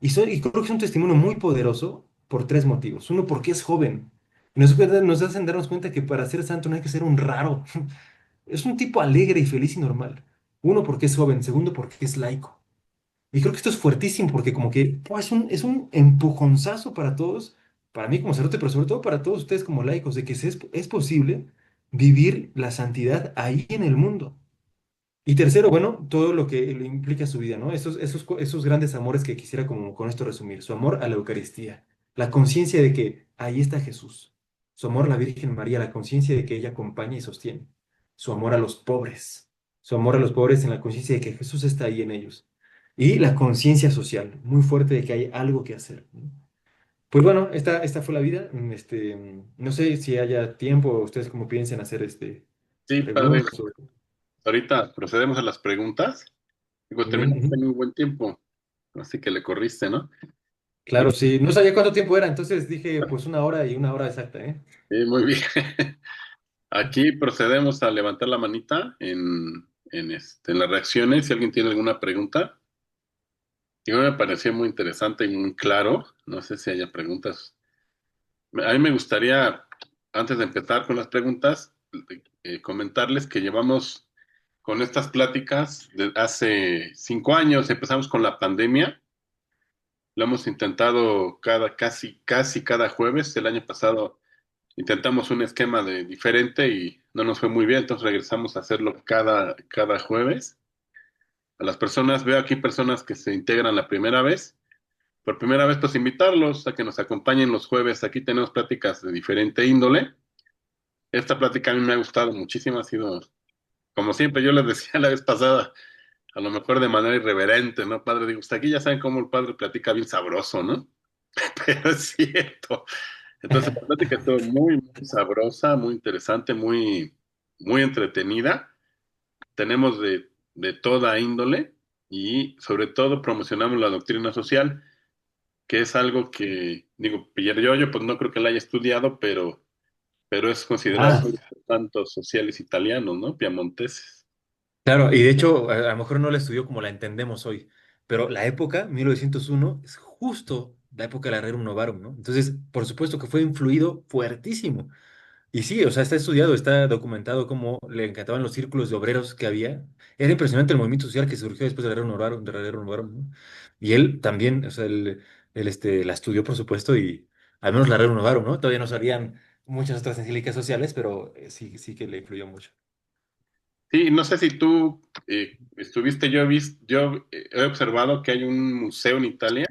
Y creo que es un testimonio muy poderoso por tres motivos. Uno, porque es joven. Nos hacen darnos cuenta que para ser santo no hay que ser un raro. Es un tipo alegre y feliz y normal. Uno, porque es joven. Segundo, porque es laico. Y creo que esto es fuertísimo porque como que es un empujonzazo para todos, para mí como sacerdote, pero sobre todo para todos ustedes como laicos, de que es posible vivir la santidad ahí en el mundo. Y tercero, bueno, todo lo que lo implica su vida, ¿no? Esos grandes amores que quisiera como con esto resumir. Su amor a la Eucaristía, la conciencia de que ahí está Jesús. Su amor a la Virgen María, la conciencia de que ella acompaña y sostiene. Su amor a los pobres. Su amor a los pobres en la conciencia de que Jesús está ahí en ellos. Y la conciencia social, muy fuerte de que hay algo que hacer, ¿no? Pues bueno, esta fue la vida. No sé si haya tiempo, ustedes como piensen hacer Sí, padre. preguntas. Ahorita procedemos a las preguntas. Digo, Muy bien. terminamos en Ujú. muy buen tiempo, así que le corriste, ¿no? Y, Claro, sí. No sabía cuánto tiempo era, entonces dije, pues una hora y una hora exacta, ¿eh? muy bien. Aquí procedemos a levantar la manita en las reacciones. Si alguien tiene alguna pregunta, y me pareció muy interesante y muy claro. No sé si haya preguntas. A mí me gustaría, antes de empezar con las preguntas, comentarles que llevamos con estas pláticas de hace 5 años. Empezamos con la pandemia. Lo hemos intentado casi cada jueves. El año pasado intentamos un esquema diferente y no nos fue muy bien, entonces regresamos a hacerlo cada jueves. A las personas, veo aquí personas que se integran la primera vez. Por primera vez, pues invitarlos a que nos acompañen los jueves. Aquí tenemos pláticas de diferente índole. Esta plática a mí me ha gustado muchísimo, ha sido, como siempre, yo les decía la vez pasada, a lo mejor de manera irreverente, ¿no, padre? Digo, hasta aquí ya saben cómo el padre platica bien sabroso, ¿no? Pero es cierto. Entonces, la plática estuvo muy sabrosa, muy interesante, muy entretenida. Tenemos de toda índole y sobre todo promocionamos la doctrina social, que es algo que, digo, Piergiorgio, pues no creo que la haya estudiado, pero es considerado Ah, uno de los santos sociales italianos, ¿no? Piamonteses. claro, y de hecho, a lo mejor no la estudió como la entendemos hoy, pero la época, 1901 es justo la época del Rerum Novarum, ¿no? Entonces, por supuesto que fue influido fuertísimo. Y sí, o sea, está estudiado, está documentado cómo le encantaban los círculos de obreros que había. Era impresionante el movimiento social que surgió después del Rerum Novarum, ¿no? Y él también, o sea, la estudió, por supuesto, y al menos la Rerum Novarum, ¿no? Todavía no salían muchas otras encíclicas sociales, pero sí que le influyó mucho. Sí, no sé si tú estuviste, he observado que hay un museo en Italia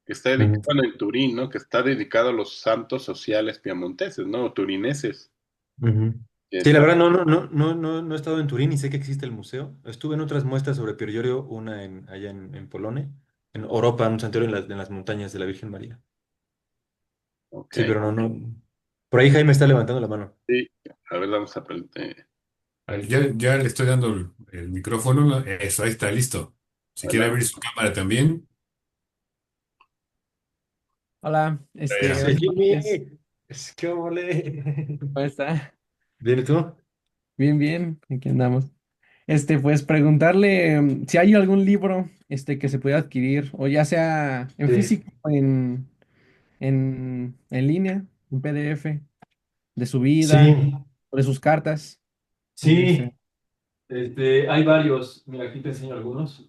que está dedicado, Ujú. bueno, en Turín, ¿no? Que está dedicado a los santos sociales piamonteses, ¿no? O turineses. Ujú. Que Sí, la está, verdad no he estado en Turín y sé que existe el museo. Estuve en otras muestras sobre Pier Giorgio, una allá en Polonia, en Europa, un santuario en las montañas de la Virgen María. ok, Sí, pero no. Por ahí Jaime está levantando la mano. sí, a ver, vamos a Ya le estoy dando el micrófono. ¿No? Eso, ahí está, listo. Si quiere adelante. abrir su cámara también. Hola, Ya. buenas Jimmy, noches. es que ole. ¿Cómo está? ¿Viene tú? Bien, bien, aquí andamos. Pues preguntarle si hay algún libro que se pueda adquirir, o ya sea en Sí. físico o en línea, en PDF, de su vida, Sí, o de sus cartas. sí. Hay varios. Mira, aquí te enseño algunos.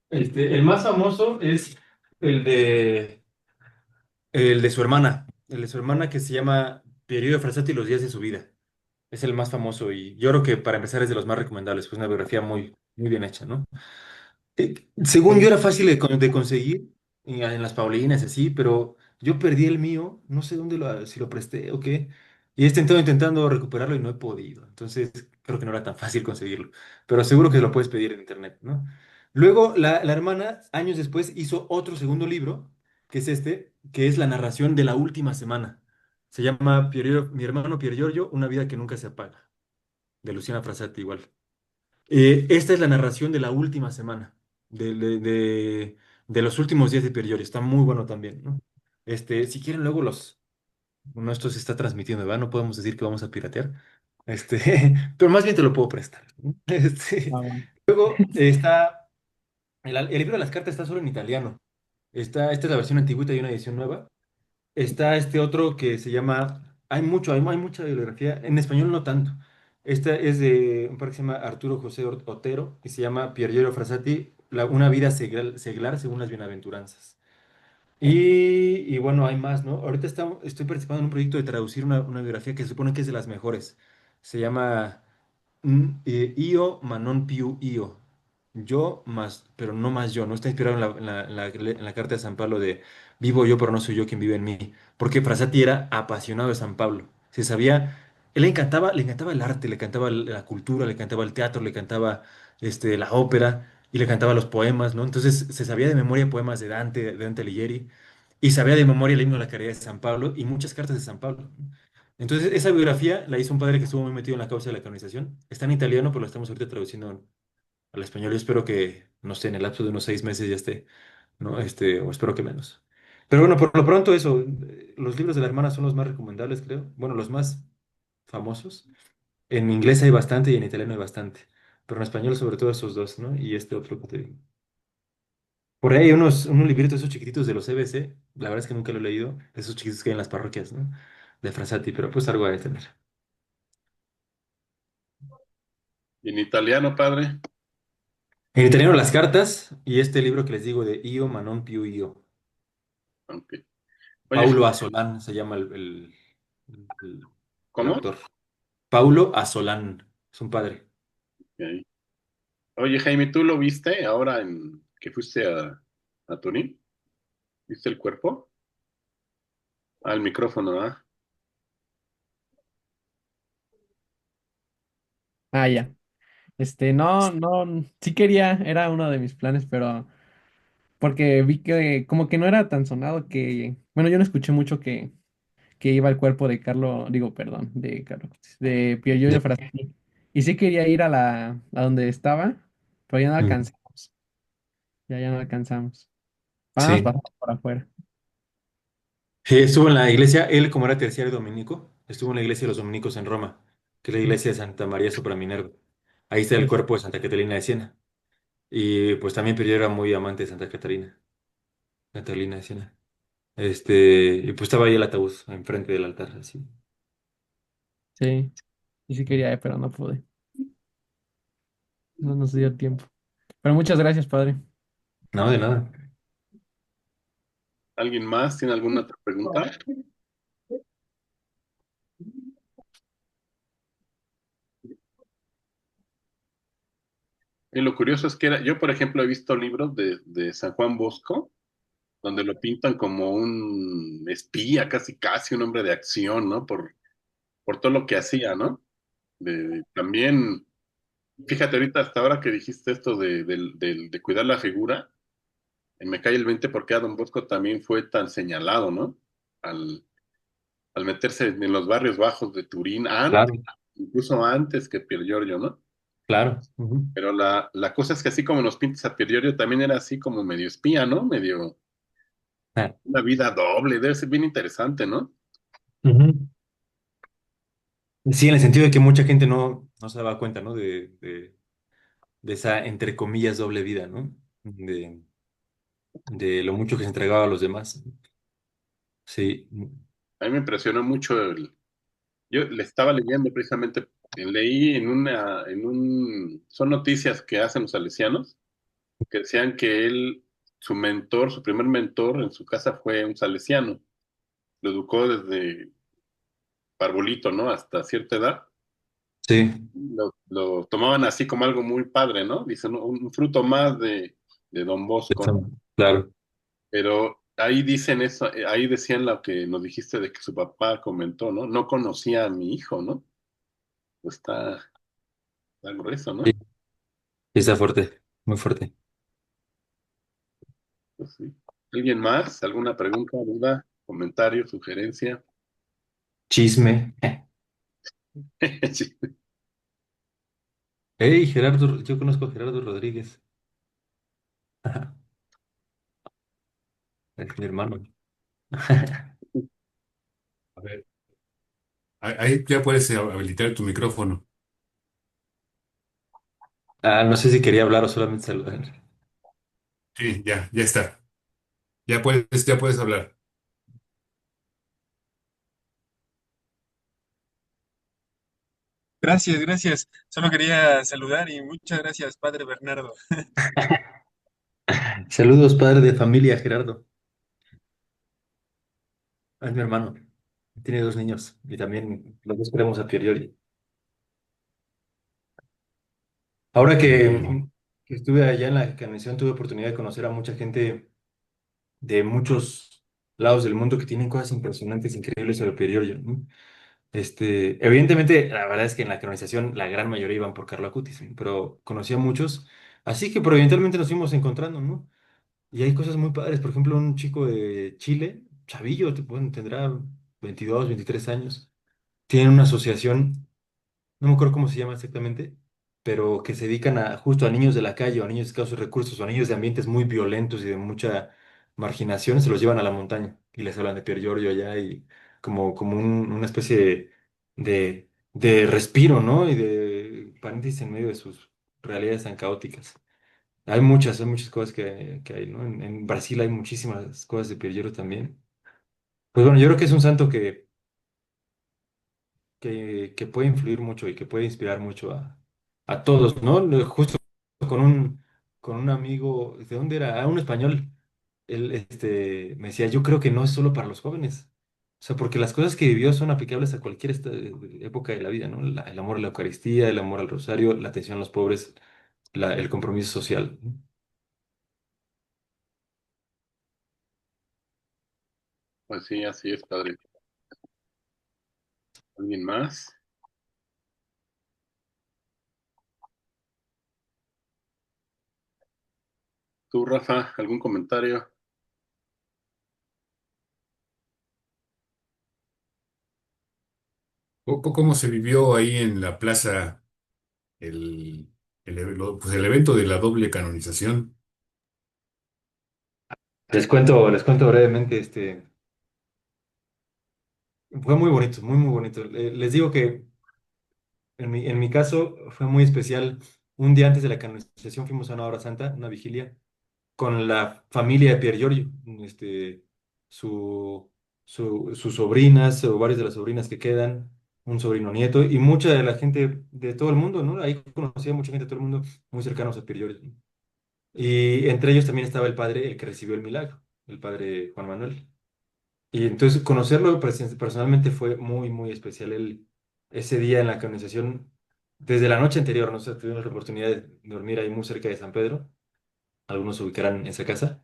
El más famoso es el de, el de su hermana. El de su hermana que se llama Periodo Frassati y los días de su vida. Es el más famoso y yo creo que para empezar es de los más recomendables. Pues una biografía muy bien hecha, ¿no? Según yo era fácil de conseguir en las Paulinas, así, pero yo perdí el mío, no sé dónde si lo presté o qué, y he intentando recuperarlo y no he podido. Entonces, creo que no era tan fácil conseguirlo, pero seguro que lo puedes pedir en internet, ¿no? Luego, la hermana, años después, hizo otro segundo libro, que es este, que es la narración de la última semana. Se llama Mi hermano Pier Giorgio, una vida que nunca se apaga, de Luciana Frassati igual. Esta es la narración de la última semana, de, de, de- de los últimos días de Pier Giorgio. Está muy bueno también, ¿no? Si quieren, luego bueno, esto se está transmitiendo, ¿verdad? No podemos decir que vamos a piratear. Pero más bien te lo puedo prestar, ¿no? Ah, bueno. Luego está, el libro de las cartas está solo en italiano. Esta es la versión antigüita y una edición nueva. Está este otro que se llama, hay mucha bibliografía, en español no tanto. Esta es de un par que se llama Arturo José Otero y se llama Pier Frassati, una vida seglar según las bienaventuranzas. Y bueno, hay más, ¿no? Ahorita estoy participando en un proyecto de traducir una biografía que se supone que es de las mejores. Se llama Io, ma non più io. Yo más, pero no más yo. No está inspirado en la carta de San Pablo de vivo yo, pero no soy yo quien vive en mí. Porque Frassati era apasionado de San Pablo. Se sabía, le encantaba el arte, le encantaba la cultura, le encantaba el teatro, le encantaba la ópera y le encantaba los poemas, ¿no? Entonces se sabía de memoria poemas de Dante Alighieri y sabía de memoria el himno de la caridad de San Pablo y muchas cartas de San Pablo. Entonces, esa biografía la hizo un padre que estuvo muy metido en la causa de la canonización. Está en italiano, pero la estamos ahorita traduciendo al español. Yo espero que, no sé, en el lapso de unos 6 meses ya esté, ¿no? O espero que menos. Pero bueno, por lo pronto eso, los libros de la hermana son los más recomendables, creo. Bueno, los más famosos. En inglés hay bastante y en italiano hay bastante. Pero en español sobre todo esos dos, ¿no? Y este otro que te digo. Por ahí hay unos libritos esos chiquititos de los CBC. La verdad es que nunca lo he leído. Esos chiquitos que hay en las parroquias, ¿no? De Frassati, pero pues algo ha de tener. Y en italiano, padre. En italiano las cartas y este libro que les digo de Io, ma non più io. Ok. Oye, Paulo Asolán se llama el- el ¿cómo? autor. Paulo Asolán, es un padre. Ok. Oye, Jaime, ¿tú lo viste ahora que fuiste a Turín? ¿Viste el cuerpo? Al micrófono, ¿ah? Ah, ya. No, no, sí quería, era uno de mis planes, pero porque vi que como que no era tan sonado que, bueno, yo no escuché mucho que iba el cuerpo de Carlos, digo, perdón, de Carlos, de Pier Giorgio Frassati. Y sí quería ir a donde estaba, pero ya no Mm. alcanzamos, ya no alcanzamos. Vamos Sí. pasando por afuera. Estuvo en la iglesia, él como era terciario dominico, estuvo en la iglesia de los dominicos en Roma, que es la iglesia de Santa María sopra Minerva. Ahí está el Sí, cuerpo de Santa Catalina de Siena. Y pues también Piero era muy amante de Santa Catalina de Siena. Y pues estaba ahí el ataúd enfrente del altar, así. sí, y sí quería ir, pero no pude, no nos dio tiempo. Pero muchas gracias, padre. No, de nada. ¿Alguien más tiene alguna otra pregunta? Y lo curioso es que yo, por ejemplo, he visto libros de San Juan Bosco, donde lo pintan como un espía, casi casi un hombre de acción, ¿no? Por todo lo que hacía, ¿no? También, fíjate ahorita hasta ahora que dijiste esto de cuidar la figura, me cae el 20 porque a Don Bosco también fue tan señalado, ¿no? Al, al meterse en los barrios bajos de Turín, antes, Claro, incluso antes que Pier Giorgio, ¿no? claro. Ujú. Pero la cosa es que así como nos pintas a Pier Giorgio, también era así como medio espía, ¿no? Medio Ah, una vida doble, debe ser bien interesante, ¿no? ujú. Sí, en el sentido de que mucha gente no se daba cuenta, ¿no? De esa, entre comillas, doble vida, ¿no? De lo mucho que se entregaba a los demás. Sí. A mí me impresionó mucho yo le estaba leyendo precisamente, leí son noticias que hacen los salesianos, que decían que su mentor, su primer mentor en su casa fue un salesiano, lo educó desde parvulito, ¿no? Hasta cierta edad. Sí, Lo tomaban así como algo muy padre, ¿no? Dicen, "No, un fruto más de Don Bosco", ¿no? claro. Pero ahí dicen eso, ahí decían lo que nos dijiste de que su papá comentó, ¿no? No conocía a mi hijo, ¿no? Pues está grueso, Sí, ¿no? está fuerte, muy fuerte. Pues sí. ¿Alguien más? ¿Alguna pregunta, duda, comentario, sugerencia? Chisme. Sí. Hey, Gerardo, yo conozco a Gerardo Rodríguez. Es mi hermano. A ver, ahí ya puedes habilitar tu micrófono. Ah, no sé si quería hablar o solamente saludar. Sí, ya está. Ya puedes hablar. Gracias, gracias. Solo quería saludar y muchas gracias, Padre Bernardo. Saludos, padre de familia, Gerardo. Es mi hermano. Tiene dos niños y también los dos queremos a Priori. Ahora Y que estuve allá en la canción, tuve oportunidad de conocer a mucha gente de muchos lados del mundo que tienen cosas impresionantes, increíbles sobre Priori, ¿no? Evidentemente, la verdad es que en la canonización la gran mayoría iban por Carlo Acutis, ¿no? Pero conocí a muchos, así que providencialmente nos fuimos encontrando, ¿no? Y hay cosas muy padres, por ejemplo, un chico de Chile, chavillo, bueno, tendrá 22, 23 años, tiene una asociación, no me acuerdo cómo se llama exactamente, pero que se dedican a justo a niños de la calle o a niños de escasos recursos o a niños de ambientes muy violentos y de mucha marginación, se los llevan a la montaña y les hablan de Pier Giorgio allá y como una especie de respiro, ¿no? Y de paréntesis en medio de sus realidades tan caóticas. Hay muchas cosas que hay, ¿no? En Brasil hay muchísimas cosas de Pier Giorgio también. Pues bueno, yo creo que es un santo que puede influir mucho y que puede inspirar mucho a todos, ¿no? Justo con con un amigo, ¿de dónde era? Ah, un español. Él me decía, yo creo que no es solo para los jóvenes. O sea, porque las cosas que vivió son aplicables a cualquier época de la vida, ¿no? El amor a la Eucaristía, el amor al rosario, la atención a los pobres, el compromiso social, ¿no? Pues sí, así es, padre. ¿Alguien más? ¿Tú, Rafa, algún comentario? ¿Cómo se vivió ahí en la plaza pues el evento de la doble canonización? Les cuento brevemente, fue muy bonito, muy, muy bonito. Les digo que en mi caso fue muy especial. Un día antes de la canonización fuimos a una hora santa, una vigilia, con la familia de Pier Giorgio, su, sus sobrinas o varias de las sobrinas que quedan, un sobrino nieto y mucha de la gente de todo el mundo, ¿no? Ahí conocía mucha gente de todo el mundo muy cercanos a Pier Giorgio, ¿no? Y entre ellos también estaba el padre, el que recibió el milagro, el padre Juan Manuel. Y entonces conocerlo personalmente fue muy, muy especial. Él, ese día en la canonización, desde la noche anterior, no sé, tuvimos la oportunidad de dormir ahí muy cerca de San Pedro. Algunos se ubicarán en esa casa.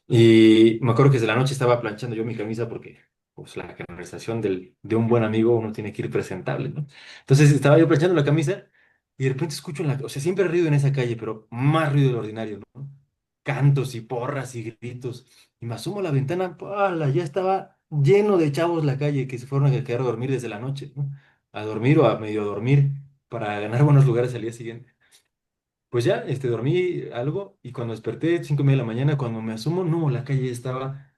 Y me acuerdo que desde la noche estaba planchando yo mi camisa porque, pues, la canonización de un buen amigo uno tiene que ir presentable, ¿no? Entonces estaba yo planchando la camisa y de repente escucho o sea, siempre he ruido en esa calle, pero más ruido de lo ordinario, ¿no? Cantos y porras y gritos. Y me asomo a la ventana, ¡pala! Ya estaba lleno de chavos la calle que se fueron a quedar a dormir desde la noche, ¿no? A dormir o a medio dormir para ganar buenos lugares al día siguiente. Pues ya, dormí algo y cuando desperté, 5:30 de la mañana, cuando me asomo, no, la calle estaba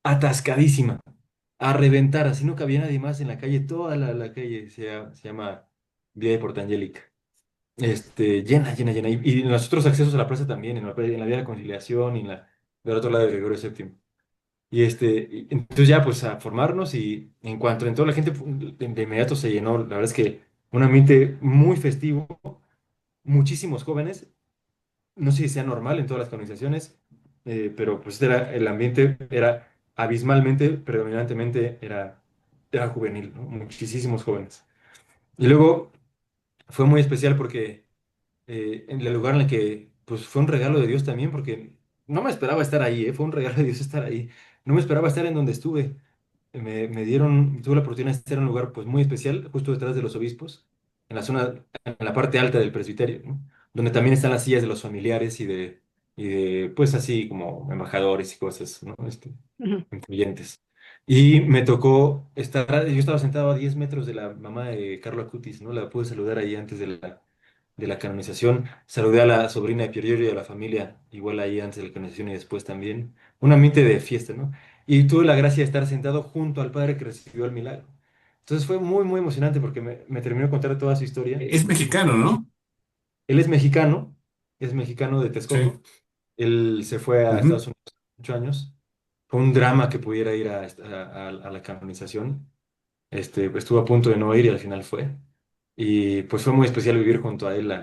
atascadísima, a reventar, así no cabía nadie más en la calle, toda la calle se llama Vía de Portangélica. Llena, llena, llena. Y en los otros accesos a la plaza también, en la Vía de la Conciliación y en del otro lado de Gregorio Séptimo. Entonces ya pues a formarnos y en cuanto entró la gente, de inmediato se llenó, la verdad es que un ambiente muy festivo, muchísimos jóvenes, no sé si sea normal en todas las canonizaciones, pero pues el ambiente era abismalmente, predominantemente era juvenil, ¿no? Muchísimos jóvenes. Y luego fue muy especial porque en el lugar en el que, pues fue un regalo de Dios también, porque no me esperaba estar ahí, fue un regalo de Dios estar ahí. No me esperaba estar en donde estuve. Me dieron, tuve la oportunidad de estar en un lugar pues muy especial, justo detrás de los obispos, en la zona, en la parte alta del presbiterio, ¿no? Donde también están las sillas de los familiares pues así como embajadores y cosas, ¿no? Ujú. Influyentes. Y me tocó estar, yo estaba sentado a 10 metros de la mamá de Carlo Acutis, ¿no? La pude saludar ahí antes de la canonización. Saludé a la sobrina de Pier Giorgio y a la familia, igual ahí antes de la canonización y después también. Un ambiente de fiesta, ¿no? Y tuve la gracia de estar sentado junto al padre que recibió el milagro. Entonces fue muy, muy emocionante porque me terminó de contar toda su historia. Es mexicano, ¿no? Él es mexicano de Sí. Texcoco. Él se fue a Ujú. Estados Unidos hace 8 años. Fue un drama que pudiera ir a la canonización. Pues, estuvo a punto de no ir y al final fue. Y pues fue muy especial vivir junto a él.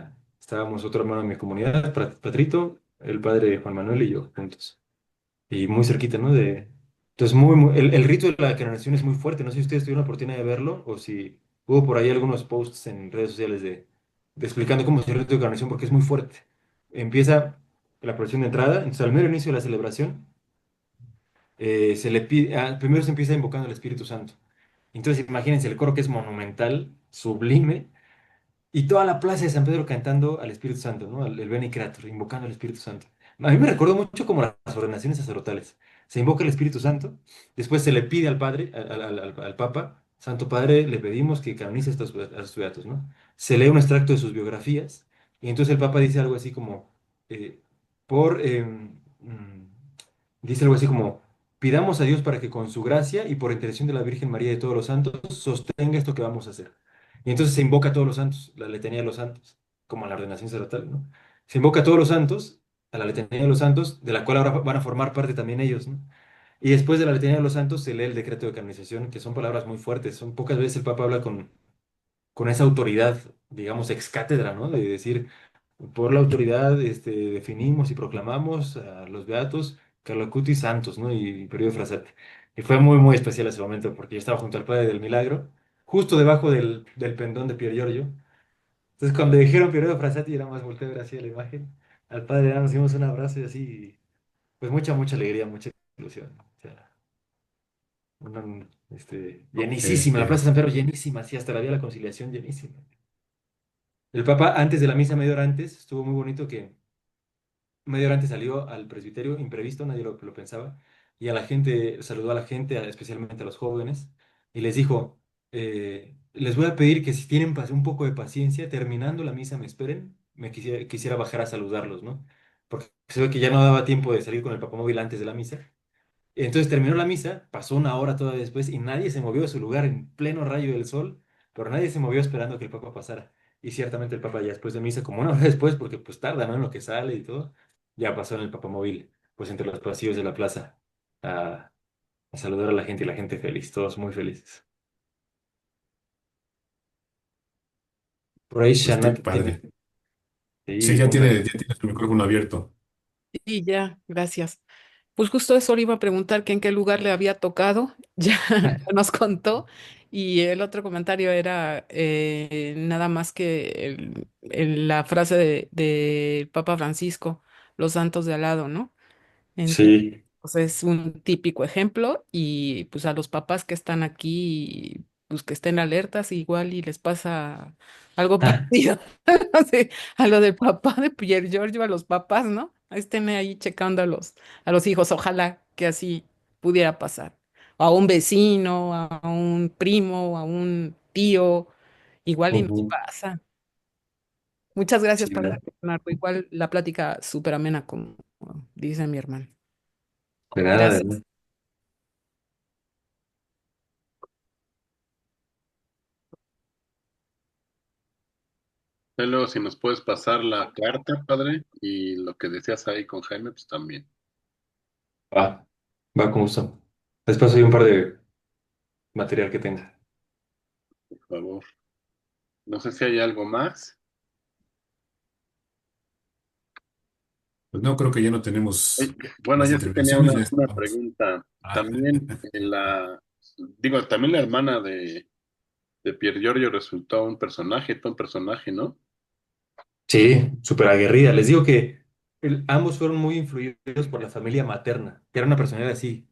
Estábamos otro hermano en mi comunidad, Patrito, el padre Juan Manuel y yo juntos. Y muy cerquita, ¿no? Entonces, el rito de la canonización es muy fuerte. No sé si ustedes tuvieron la oportunidad de verlo o si hubo por ahí algunos posts en redes sociales de explicando cómo es el rito de canonización porque es muy fuerte. Empieza la procesión de entrada, entonces al mero inicio de la celebración se le pide, primero se empieza invocando al Espíritu Santo. Entonces, imagínense el coro que es monumental, sublime, y toda la plaza de San Pedro cantando al Espíritu Santo, ¿no? El Beni Creator, invocando al Espíritu Santo. A mí me recordó mucho como las ordenaciones sacerdotales. Se invoca el Espíritu Santo, después se le pide al Padre, al Papa, Santo Padre, le pedimos que canonice a estos beatos, ¿no? Se lee un extracto de sus biografías, y entonces el Papa dice algo así como, eh, por, dice algo así como, pidamos a Dios para que con su gracia y por intercesión de la Virgen María y de todos los santos, sostenga esto que vamos a hacer. Y entonces se invoca a todos los santos, la letanía de los santos, como en la ordenación sacerdotal, ¿no? Se invoca a todos los santos, a la letanía de los santos, de la cual ahora van a formar parte también ellos, ¿no? Y después de la letanía de los santos se lee el decreto de canonización, que son palabras muy fuertes. Son pocas veces el Papa habla con esa autoridad, digamos, ex cátedra, ¿no? De decir, por la autoridad definimos y proclamamos a los beatos Carlo Acutis santos, ¿no? Y periodo Frassati. Y fue muy, muy especial ese momento porque yo estaba junto al Padre del Milagro, justo debajo del pendón de Pier Giorgio. Entonces, cuando dijeron periodo Frassati, era más volteé a ver así la imagen. Al Padre nos dimos un abrazo y así, pues mucha, mucha alegría, mucha ilusión. O sea, llenísima, la Plaza Eh, San Pedro llenísima, así hasta la Vía de la Conciliación llenísima. El Papa, antes de la misa, media hora antes, estuvo muy bonito que media hora antes salió al presbiterio, imprevisto, nadie lo pensaba, y a la gente, saludó a la gente, especialmente a los jóvenes, y les dijo, les voy a pedir que si tienen un poco de paciencia, terminando la misa me esperen, quisiera bajar a saludarlos, ¿no? Porque se ve que ya no daba tiempo de salir con el papamóvil antes de la misa. Entonces terminó la misa, pasó una hora todavía después y nadie se movió de su lugar en pleno rayo del sol, pero nadie se movió esperando que el Papa pasara. Y ciertamente el Papa ya después de misa, como una hora después, porque pues tarda, ¿no? En lo que sale y todo, ya pasó en el papamóvil, pues entre los pasillos de la plaza, a, a saludar a la gente y la gente feliz, todos muy felices. Por ahí pues qué Shanat tiene, padre. Sí, sí, comenta. ya tiene su micrófono abierto. Y ya, gracias. Pues justo eso le iba a preguntar que en qué lugar le había tocado, ya, ya nos contó. Y el otro comentario era nada más que la frase de Papa Francisco, los santos de al lado, ¿no? Entonces, Sí. pues es un típico ejemplo y pues a los papás que están aquí, pues que estén alertas, igual y les pasa algo parecido sí, a lo del papá de Pier Giorgio, a los papás, ¿no? Estén ahí checando a los hijos, ojalá que así pudiera pasar. O a un vecino, a un primo, a un tío, igual y nos Ujú. pasa. Muchas gracias, Sí, Padre Bernardo. Igual la plática súper amena, como dice mi hermano. de nada, de nada. Gracias. Luego, si nos puedes pasar la carta, padre, y lo que decías ahí con Jaime, pues también, Va, va con gusto. Después hay un par de material que tenga. por favor. No sé si hay algo más. Pues no, creo que ya no Oye, tenemos bueno, más yo sí tenía intervenciones, ya una estamos. pregunta. Ah, También también la hermana de Pier Giorgio resultó un personaje, todo un personaje, ¿no? Sí, súper aguerrida. Les digo que ambos fueron muy influidos por la familia materna, que era una personalidad así,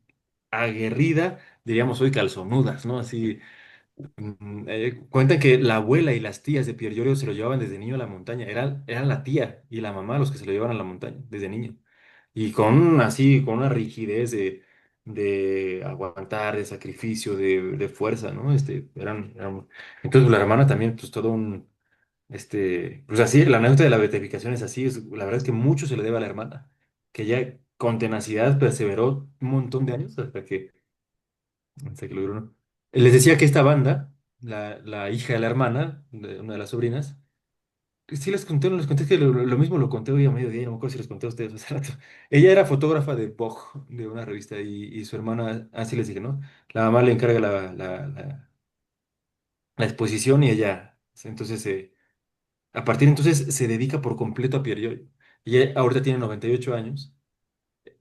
aguerrida, diríamos hoy calzonudas, ¿no? Así, cuentan que la abuela y las tías de Pier Giorgio se lo llevaban desde niño a la montaña. Eran la tía y la mamá los que se lo llevaban a la montaña desde niño. Y así, con una rigidez de aguantar, de sacrificio, de fuerza, ¿no? Entonces, la hermana también, pues todo pues así, la anécdota de la beatificación es así. La verdad es que mucho se le debe a la hermana, que ella con tenacidad perseveró un montón de años hasta que logró, ¿no? Les decía que esta banda, la hija de la hermana, de una de las sobrinas, sí les conté, no les conté, es que lo mismo lo conté hoy a mediodía, no me acuerdo si les conté a ustedes hace rato. Ella era fotógrafa de Vogue, de una revista, y su hermana, así les dije, ¿no? La mamá le encarga la exposición y ella, entonces, a partir de entonces se dedica por completo a Pierre Giorgio. Y ella ahorita tiene 98 años,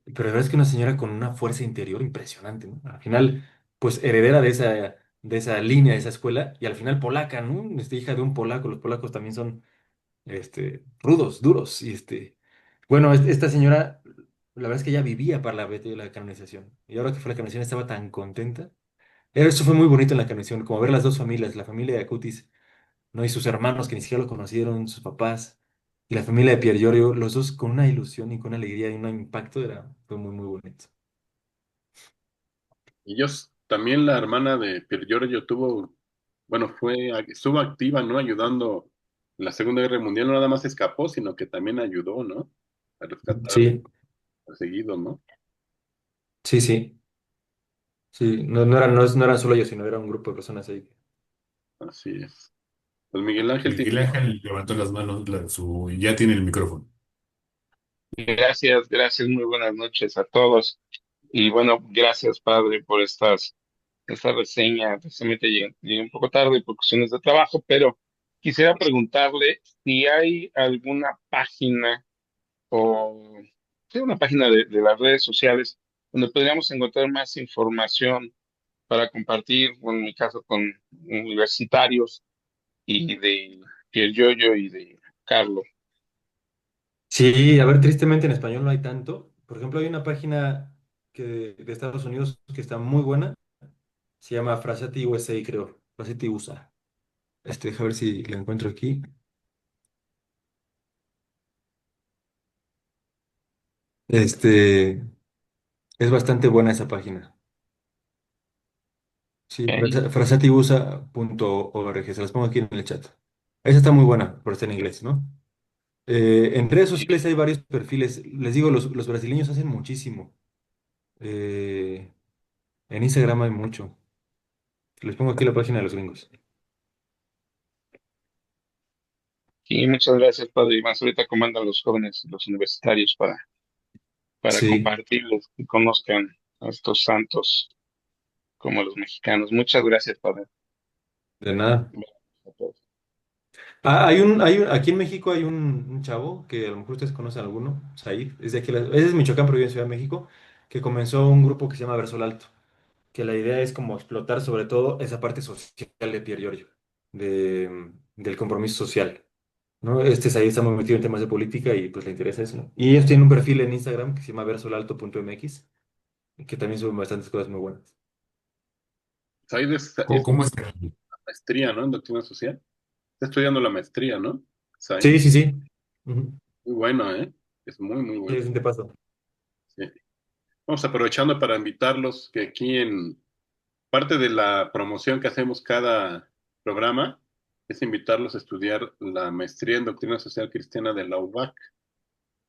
pero la verdad es que una señora con una fuerza interior impresionante, ¿no? Al final, pues heredera de esa línea, de esa escuela, y al final polaca, ¿no? Hija de un polaco, los polacos también son rudos, duros. Bueno, esta señora, la verdad es que ella vivía para la canonización. Y ahora que fue la canonización estaba tan contenta. Eso fue muy bonito en la canonización, como ver las dos familias, la familia de Acutis, ¿no? Y sus hermanos que ni siquiera lo conocieron, sus papás, y la familia de Pier Giorgio, los dos con una ilusión y con una alegría y un impacto, fue muy, muy bonito. Ellos, también la hermana de Pier Giorgio bueno, estuvo activa, ¿no? Ayudando en la Segunda Guerra Mundial, no nada más escapó, sino que también ayudó, ¿no? A rescatar Sí, perseguidos, ¿no? sí, sí. Sí, no eran solo ellos, sino era un grupo de personas ahí. Así es. Pues Miguel Ángel, Miguel Ángel levantó las manos, ya tiene el micrófono. Gracias, gracias, muy buenas noches a todos. Y bueno, gracias, padre, por esta reseña. Precisamente llegué un poco tarde por cuestiones de trabajo, pero quisiera preguntarle si hay alguna página o sí, una página de las redes sociales donde podríamos encontrar más información para compartir, bueno, en mi caso, con universitarios y de Pier Yoyo y de Carlos. Sí, a ver, tristemente en español no hay tanto. Por ejemplo, hay una página de Estados Unidos que está muy buena. Se llama Frasati USA, creo. Frasati USA. Deja ver si la encuentro aquí. Este, es bastante buena esa página. Sí, ¿Ok? frasatiusa.org. Se las pongo aquí en el chat. Esa está muy buena, pero está en inglés, ¿no? En redes sociales hay varios perfiles. Les digo, los brasileños hacen muchísimo. Eh, en Instagram hay mucho. Les pongo aquí la página de los gringos. Y muchas gracias, padre. Y más ahorita comandan los jóvenes, los universitarios para Sí, compartirles y conozcan a estos santos como los mexicanos. Muchas gracias, padre. de nada. A todos. Aquí en México hay un chavo que a lo mejor ustedes conocen alguno, Said, es de aquí, es de Michoacán, pero vive en Ciudad de México, que comenzó un grupo que se llama Verso Alto, que la idea es como explotar sobre todo esa parte social de Pierre Giorgio, del compromiso social, ¿no? Said está muy metido en temas de política y pues le interesa eso, ¿no? Y ellos tienen un perfil en Instagram que se llama versolalto.mx, que también suben bastantes cosas muy buenas. Said ¿Cómo, es cómo está? maestría, ¿no? En doctrina social. Está estudiando la maestría, ¿no? Said. Sí, sí, sí. Ujú. Muy bueno, ¿eh? Es muy, muy Sí, bueno. es un paso. Sí. Vamos aprovechando para invitarlos que aquí en parte de la promoción que hacemos cada programa es invitarlos a estudiar la maestría en doctrina social cristiana de la UBAC.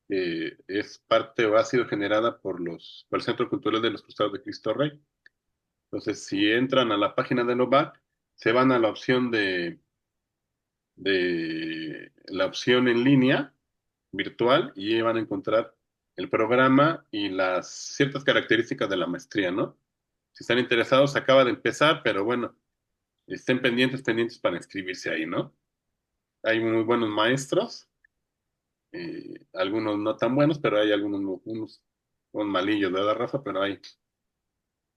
Es parte o ha sido generada por el Centro Cultural de los Cruzados de Cristo Rey. Entonces, si entran a la página de la UBAC, se van a de la opción en línea virtual y van a encontrar el programa y las ciertas características de la maestría, ¿no? Si están interesados, acaba de empezar, pero bueno, estén pendientes para inscribirse ahí, ¿no? Hay muy buenos maestros, algunos no tan buenos, pero hay unos malillos de la raza, pero ahí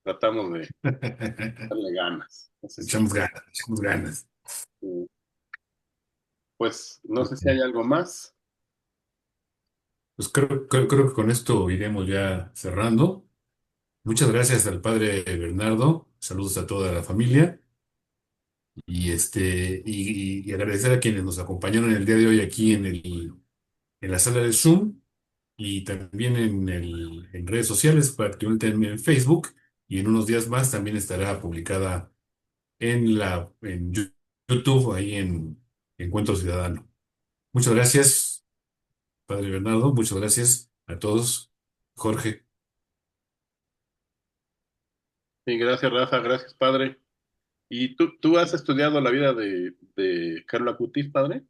tratamos de darle ganas. Entonces, sí, Echamos ganas, echamos ganas. pues no sé si hay algo más. Pues creo que con esto iremos ya cerrando. Muchas gracias al padre Bernardo. Saludos a toda la familia. Y agradecer a quienes nos acompañaron el día de hoy aquí en la sala de Zoom y también en redes sociales, particularmente en Facebook. Y en unos días más también estará publicada en YouTube, ahí en Encuentro Ciudadano. Muchas gracias, padre Bernardo. Muchas gracias a todos. Jorge. Sí, gracias, Rafa, gracias, padre. ¿Y tú has estudiado la vida de Carlo Acutis, padre?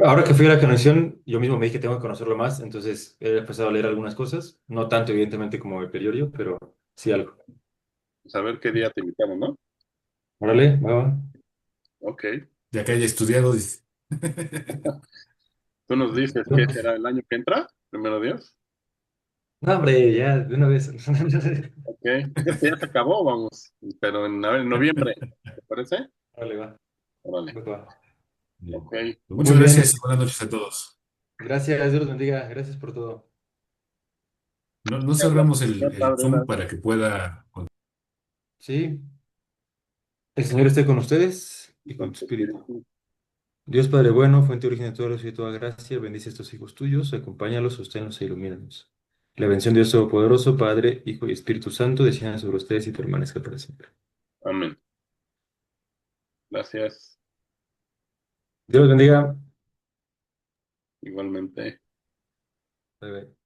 Ahora que fui a la canción, yo mismo me dije que tengo que conocerlo más, entonces he empezado a leer algunas cosas, no tanto evidentemente como el periódico, pero sí algo. Pues a ver qué día te invitamos, ¿no? Órale, va, va. Ok. Ya que haya estudiado, dice. Tú nos dices qué será el año que entra, primero Dios. No, hombre, ya, de una vez. Ok. Este ya se acabó, vamos. Pero a ver, en noviembre, ¿te parece? Órale, va. Órale. Va, va. Bien. Ok. Pues Muy muchas bien. gracias y buenas noches a todos. Gracias, Dios los bendiga. Gracias por todo. No cerramos el Padre, Zoom para que pueda. Sí, el Señor esté con ustedes y con con tu tu espíritu. espíritu. Dios Padre bueno, fuente origen de todo luz y de toda gracia, bendice a estos hijos tuyos, acompáñalos, sosténlos e ilumínalos. La bendición de Dios Todopoderoso, Padre, Hijo y Espíritu Santo, descienda sobre ustedes y permanezca para siempre. Amén. Gracias. Dios los bendiga. Igualmente. Bye, bye.